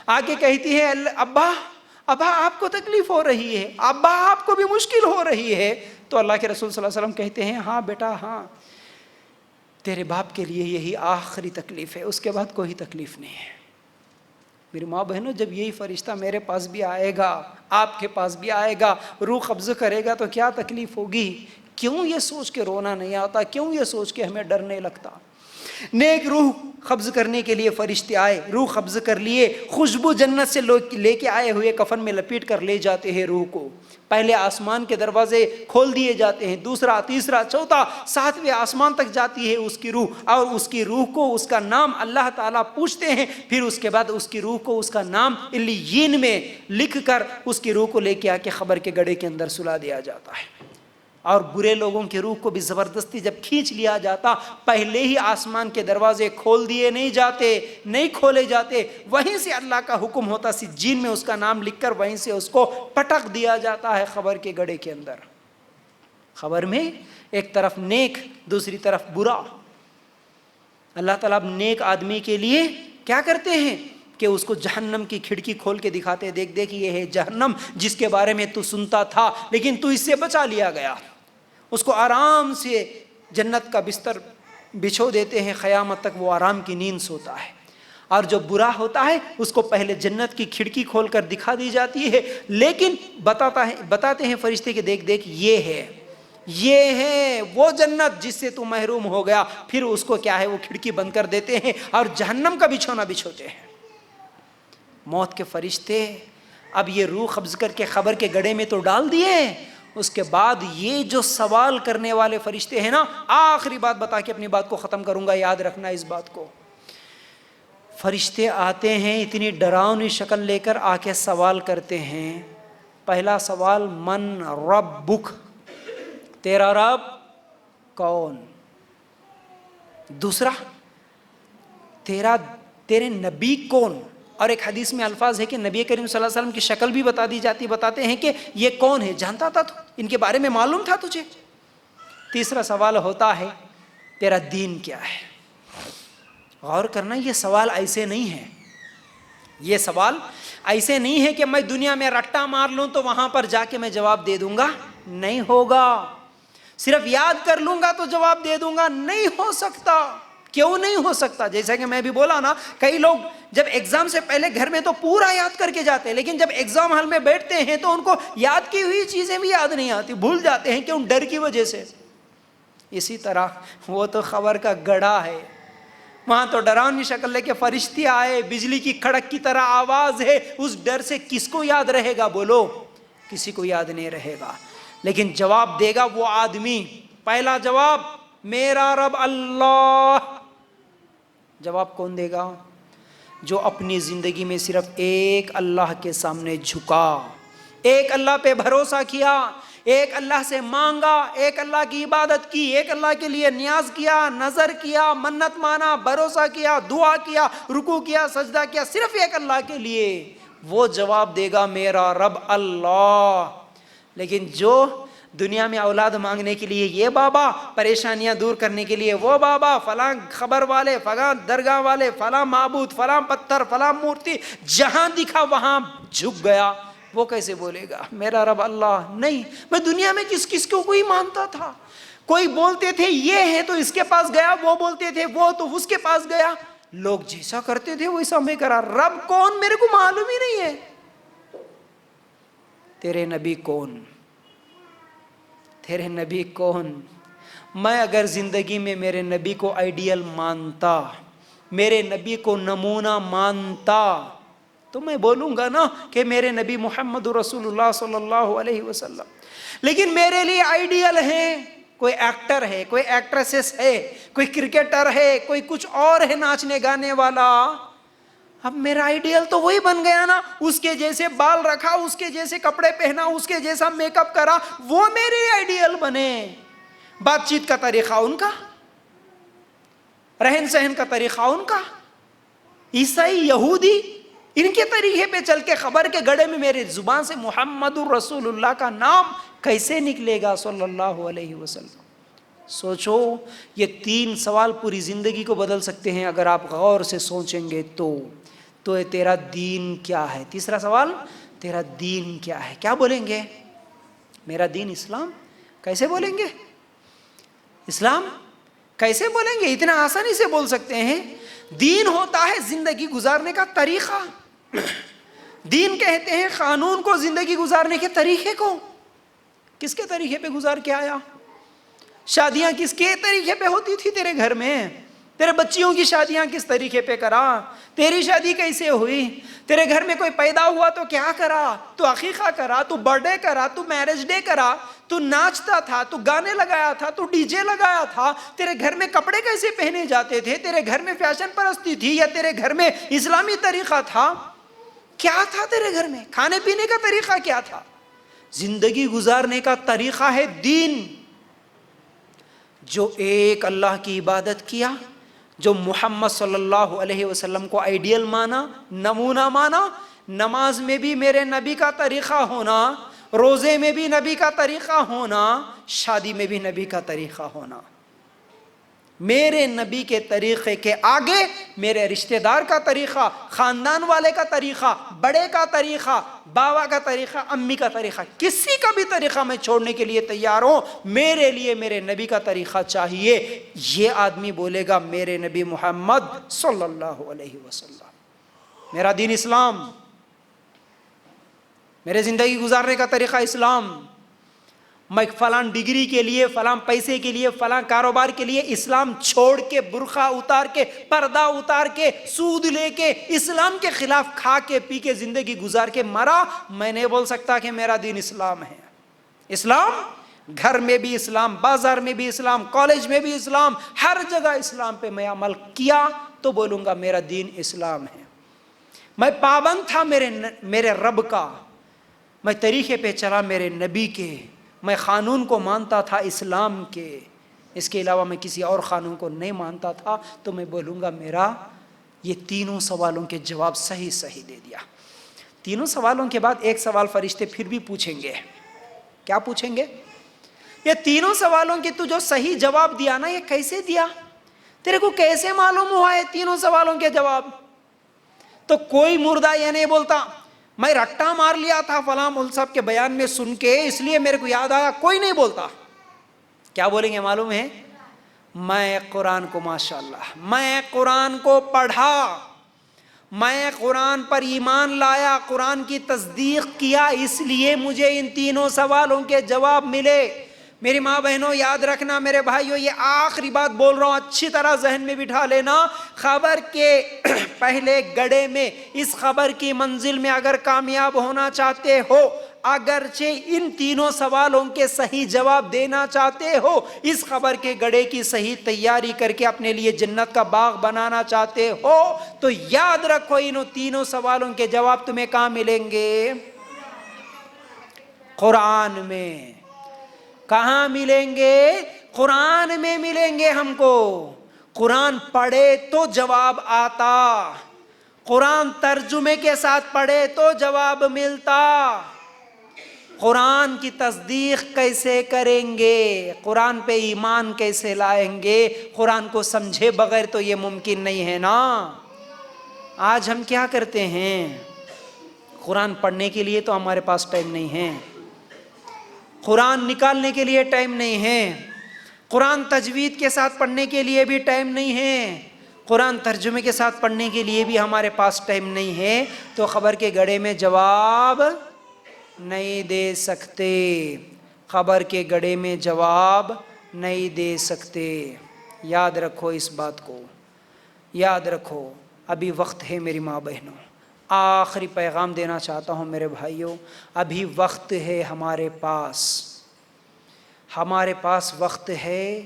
آگے کہتی ہے ابا آپ کو تکلیف ہو رہی ہے، ابا آپ کو بھی مشکل ہو رہی ہے. تو اللہ کے رسول صلی اللہ علیہ وسلم کہتے ہیں ہاں بیٹا ہاں، تیرے باپ کے لیے یہی آخری تکلیف ہے، اس کے بعد کوئی تکلیف نہیں ہے. میری ماں بہنوں، جب یہی فرشتہ میرے پاس بھی آئے گا، آپ کے پاس بھی آئے گا، روح قبض کرے گا تو کیا تکلیف ہوگی؟ کیوں یہ سوچ کے رونا نہیں آتا؟ کیوں یہ سوچ کے ہمیں ڈر نہیں لگتا؟ نیک روح قبض کرنے کے لیے فرشتے آئے، روح قبض کر لیے، خوشبو جنت سے لے کے آئے ہوئے کفن میں لپیٹ کر لے جاتے ہیں روح کو. پہلے آسمان کے دروازے کھول دیے جاتے ہیں، دوسرا تیسرا چوتھا 7ویں آسمان تک جاتی ہے اس کی روح، اور اس کی روح کو اس کا نام اللہ تعالیٰ پوچھتے ہیں. پھر اس کے بعد اس کی روح کو اس کا نام علیین میں لکھ کر اس کی روح کو لے کے آ کے قبر کے گڑھے کے اندر سلا دیا جاتا ہے. اور برے لوگوں کی روح کو بھی زبردستی جب کھینچ لیا جاتا، پہلے ہی آسمان کے دروازے کھول دیے نہیں جاتے، نہیں کھولے جاتے، وہیں سے اللہ کا حکم ہوتا سجین میں اس کا نام لکھ کر وہیں سے اس کو پٹک دیا جاتا ہے قبر کے گڑھے کے اندر. قبر میں ایک طرف نیک، دوسری طرف برا. اللہ تعالیٰ نیک آدمی کے لیے کیا کرتے ہیں کہ اس کو جہنم کی کھڑکی کھول کے دکھاتے، دیکھ یہ ہے جہنم جس کے بارے میں تو سنتا تھا لیکن تو اس سے بچا لیا گیا. اس کو آرام سے جنت کا بستر بچھو دیتے ہیں، قیامت تک وہ آرام کی نیند سوتا ہے. اور جو برا ہوتا ہے اس کو پہلے جنت کی کھڑکی کھول کر دکھا دی جاتی ہے، لیکن بتاتے ہیں فرشتے کہ دیکھ یہ ہے وہ جنت جس سے تو محروم ہو گیا. پھر اس کو کیا ہے وہ کھڑکی بند کر دیتے ہیں اور جہنم کا بچھونا بچھوتے ہیں. موت کے فرشتے اب یہ روح قبض کر کے قبر کے گڑھے میں تو ڈال دیے، اس کے بعد یہ جو سوال کرنے والے فرشتے ہیں نا، آخری بات بتا کے اپنی بات کو ختم کروں گا، یاد رکھنا اس بات کو. فرشتے آتے ہیں اتنی ڈراؤنی شکل لے کر آ کے سوال کرتے ہیں. پہلا سوال من ربک، تیرا رب کون؟ دوسرا تیرے نبی کون؟ اور ایک حدیث میں الفاظ ہے کہ نبی کریم صلی اللہ علیہ وسلم کی شکل بھی بتا دی جاتی، بتاتے ہیں کہ یہ کون ہے، جانتا تھا تو ان کے بارے میں معلوم تھا تجھے؟ تیسرا سوال ہوتا ہے تیرا دین کیا ہے؟ غور کرنا، یہ سوال ایسے نہیں ہے، یہ سوال ایسے نہیں ہے کہ میں دنیا میں رٹا مار لوں تو وہاں پر جا کے میں جواب دے دوں گا، نہیں ہوگا. صرف یاد کر لوں گا تو جواب دے دوں گا، نہیں ہو سکتا. کیوں نہیں ہو سکتا؟ جیسا کہ میں بھی بولا نا، کئی لوگ جب ایگزام سے پہلے گھر میں تو پورا یاد کر کے جاتے ہیں، لیکن جب ایگزام ہال میں بیٹھتے ہیں تو ان کو یاد کی ہوئی چیزیں بھی یاد نہیں آتی، بھول جاتے ہیں، کیوں؟ ڈر کی وجہ سے. اسی طرح وہ تو خبر کا گڑھا ہے، وہاں تو ڈراؤنی شکل لے کے فرشتے آئے، بجلی کی کڑک کی طرح آواز ہے، اس ڈر سے کس کو یاد رہے گا؟ بولو، کسی کو یاد نہیں رہے گا۔ لیکن جواب دے گا وہ آدمی، پہلا جواب میرا رب اللہ۔ جواب کون دے گا؟ جو اپنی زندگی میں صرف ایک اللہ کے سامنے جھکا، ایک اللہ پہ بھروسہ کیا، ایک اللہ سے مانگا، ایک اللہ کی عبادت کی، ایک اللہ کے لیے نیاز کیا، نظر کیا، منت مانا، بھروسہ کیا، دعا کیا، رکوع کیا، سجدہ کیا، صرف ایک اللہ کے لیے، وہ جواب دے گا میرا رب اللہ۔ لیکن جو دنیا میں اولاد مانگنے کے لیے یہ بابا، پریشانیاں دور کرنے کے لیے وہ بابا، فلاں خبر والے، فلاں درگاہ والے، فلاں معبود، فلاں پتھر، فلاں مورتی، جہاں دکھا وہاں جھک گیا، وہ کیسے بولے گا میرا رب اللہ؟ نہیں، میں دنیا میں کس کس کو کوئی مانتا تھا، کوئی بولتے تھے یہ ہے تو اس کے پاس گیا، وہ بولتے تھے وہ تو اس کے پاس گیا، لوگ جیسا کرتے تھے ویسا میں کرا، رب کون میرے کو معلوم ہی نہیں ہے۔ تیرے نبی کون؟ تیرے نبی کون؟ میں اگر زندگی میں میرے نبی کو آئیڈیل مانتا، میرے نبی کو نمونہ مانتا، تو میں بولوں گا نا کہ میرے نبی محمد رسول اللہ صلی اللہ علیہ وسلم۔ لیکن میرے لیے آئیڈیل ہے، کوئی ایکٹر ہے، کوئی ایکٹریسس ہے، کوئی کرکٹر ہے، کوئی کچھ اور ہے ناچنے گانے والا۔ اب میرا آئیڈیل تو وہی بن گیا نا، اس کے جیسے بال رکھا، اس کے جیسے کپڑے پہنا، اس کے جیسا میک اپ کرا، وہ میرے آئیڈیل بنے۔ بات چیت کا طریقہ ان کا، رہن سہن کا طریقہ ان کا، عیسائی یہودی ان کے طریقے پہ چل کے خبر کے گڑھے میں میرے زبان سے محمد الرسول اللہ کا نام کیسے نکلے گا صلی اللہ علیہ وسلم؟ سوچو، یہ 3 سوال پوری زندگی کو بدل سکتے ہیں اگر آپ غور سے سوچیں گے تو تیرا دین کیا ہے؟ تیسرا سوال، تیرا دین کیا ہے؟ کیا بولیں گے؟ میرا دین اسلام۔ کیسے بولیں گے اسلام؟ کیسے بولیں گے؟ اتنا آسانی سے بول سکتے ہیں۔ دین ہوتا ہے زندگی گزارنے کا طریقہ۔ دین کہتے ہیں قانون کو، زندگی گزارنے کے طریقے کو۔ کس کے طریقے پہ گزار کے آیا؟ شادیاں کس کے طریقے پہ ہوتی تھی تیرے گھر میں؟ تیرے بچیوں کی شادیاں کس طریقے پہ کرا؟ تیری شادی کیسے ہوئی؟ تیرے گھر میں کوئی پیدا ہوا تو کیا کرا؟ تو عقیقہ کرا، تو برتھ ڈے کرا، تو میرج ڈے کرا، تو ناچتا تھا، تو گانے لگایا تھا، تو ڈی جے لگایا تھا، تیرے گھر میں کپڑے کیسے پہنے جاتے تھے؟ تیرے گھر میں فیشن پرستی تھی یا تیرے گھر میں اسلامی طریقہ تھا؟ کیا تھا تیرے گھر میں؟ کھانے پینے کا طریقہ کیا تھا؟ زندگی گزارنے کا طریقہ ہے دین۔ جو ایک اللہ کی عبادت کیا، جو محمد صلی اللہ علیہ وسلم کو آئیڈیل مانا، نمونہ مانا، نماز میں بھی میرے نبی کا طریقہ ہونا، روزے میں بھی نبی کا طریقہ ہونا، شادی میں بھی نبی کا طریقہ ہونا۔ میرے نبی کے طریقے کے آگے میرے رشتہ دار کا طریقہ، خاندان والے کا طریقہ، بڑے کا طریقہ، باوا کا طریقہ، امی کا طریقہ، کسی کا بھی طریقہ میں چھوڑنے کے لیے تیار ہوں۔ میرے لیے میرے نبی کا طریقہ چاہیے۔ یہ آدمی بولے گا میرے نبی محمد صلی اللہ علیہ وسلم، میرا دین اسلام، میرے زندگی گزارنے کا طریقہ اسلام۔ میں فلاں ڈگری کے لیے، فلاں پیسے کے لیے، فلاں کاروبار کے لیے اسلام چھوڑ کے، برقع اتار کے، پردہ اتار کے، سود لے کے، اسلام کے خلاف کھا کے پی کے زندگی گزار کے مرا، میں نہیں بول سکتا کہ میرا دین اسلام ہے۔ اسلام، گھر میں بھی اسلام، بازار میں بھی اسلام، کالج میں بھی اسلام، ہر جگہ اسلام پہ میں عمل کیا تو بولوں گا میرا دین اسلام ہے۔ میں پابند تھا میرے رب کا، میں طریقے پہ چلا میرے نبی کے، میں قانون کو مانتا تھا اسلام کے، اس کے علاوہ میں کسی اور قانون کو نہیں مانتا تھا، تو میں بولوں گا میرا یہ 3 سوالوں کے جواب صحیح دے دیا۔ 3 سوالوں کے بعد ایک سوال فرشتے پھر بھی پوچھیں گے۔ کیا پوچھیں گے؟ یہ 3 سوالوں کی تو جو صحیح جواب دیا نا، یہ کیسے دیا؟ تیرے کو کیسے معلوم ہوا ہے 3 سوالوں کے جواب؟ تو کوئی مردہ یہ نہیں بولتا میں رٹا مار لیا تھا فلاں مول صاحب کے بیان میں سن کے، اس لیے میرے کو یاد آیا، کوئی نہیں بولتا۔ کیا بولیں گے معلوم ہے؟ میں قرآن کو، ماشاءاللہ، میں قرآن کو پڑھا، میں قرآن پر ایمان لایا، قرآن کی تصدیق کیا، اس لیے مجھے ان 3 سوالوں کے جواب ملے۔ میری ماں بہنوں یاد رکھنا، میرے بھائیوں یہ آخری بات بول رہا ہوں، اچھی طرح ذہن میں بٹھا لینا، خبر کے پہلے گڑھے میں، اس خبر کی منزل میں اگر کامیاب ہونا چاہتے ہو، اگرچہ ان تینوں سوالوں کے صحیح جواب دینا چاہتے ہو، اس خبر کے گڑھے کی صحیح تیاری کر کے اپنے لیے جنت کا باغ بنانا چاہتے ہو، تو یاد رکھو ان تینوں سوالوں کے جواب تمہیں کہاں ملیں گے؟ قرآن میں۔ کہاں ملیں گے؟ قرآن میں ملیں گے ہم کو۔ قرآن پڑھے تو جواب آتا، قرآن ترجمے کے ساتھ پڑھے تو جواب ملتا۔ قرآن کی تصدیق کیسے کریں گے؟ قرآن پہ ایمان کیسے لائیں گے؟ قرآن کو سمجھے بغیر تو یہ ممکن نہیں ہے نا۔ آج ہم کیا کرتے ہیں؟ قرآن پڑھنے کے لیے تو ہمارے پاس ٹائم نہیں ہے، قرآن نکالنے کے لیے ٹائم نہیں ہے، قرآن تجوید کے ساتھ پڑھنے کے لیے بھی ٹائم نہیں ہے، قرآن ترجمے کے ساتھ پڑھنے کے لیے بھی ہمارے پاس ٹائم نہیں ہے، تو خبر کے گڑھے میں جواب نہیں دے سکتے، خبر کے گڑھے میں جواب نہیں دے سکتے۔ یاد رکھو اس بات کو، یاد رکھو۔ ابھی وقت ہے میری ماں بہنوں، آخری پیغام دینا چاہتا ہوں میرے بھائیوں، ابھی وقت ہے ہمارے پاس، ہمارے پاس وقت ہے،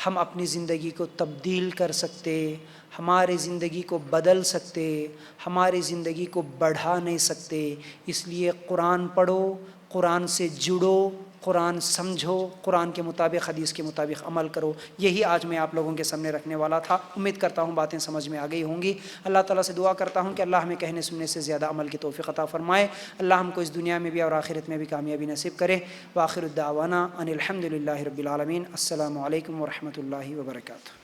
ہم اپنی زندگی کو تبدیل کر سکتے، ہماری زندگی کو بدل سکتے، ہماری زندگی کو بڑھا نہیں سکتے۔ اس لیے قرآن پڑھو، قرآن سے جڑو، قرآن سمجھو، قرآن کے مطابق، حدیث کے مطابق عمل کرو۔ یہی آج میں آپ لوگوں کے سامنے رکھنے والا تھا۔ امید کرتا ہوں باتیں سمجھ میں آ گئی ہوں گی۔ اللہ تعالیٰ سے دعا کرتا ہوں کہ اللہ ہمیں کہنے سننے سے زیادہ عمل کی توفیق عطا فرمائے، اللہ ہم کو اس دنیا میں بھی اور آخرت میں بھی کامیابی نصیب کرے۔ وآخر الدعوانا ان الحمد للہ رب العالمین۔ السلام علیکم ورحمۃ اللہ وبرکاتہ۔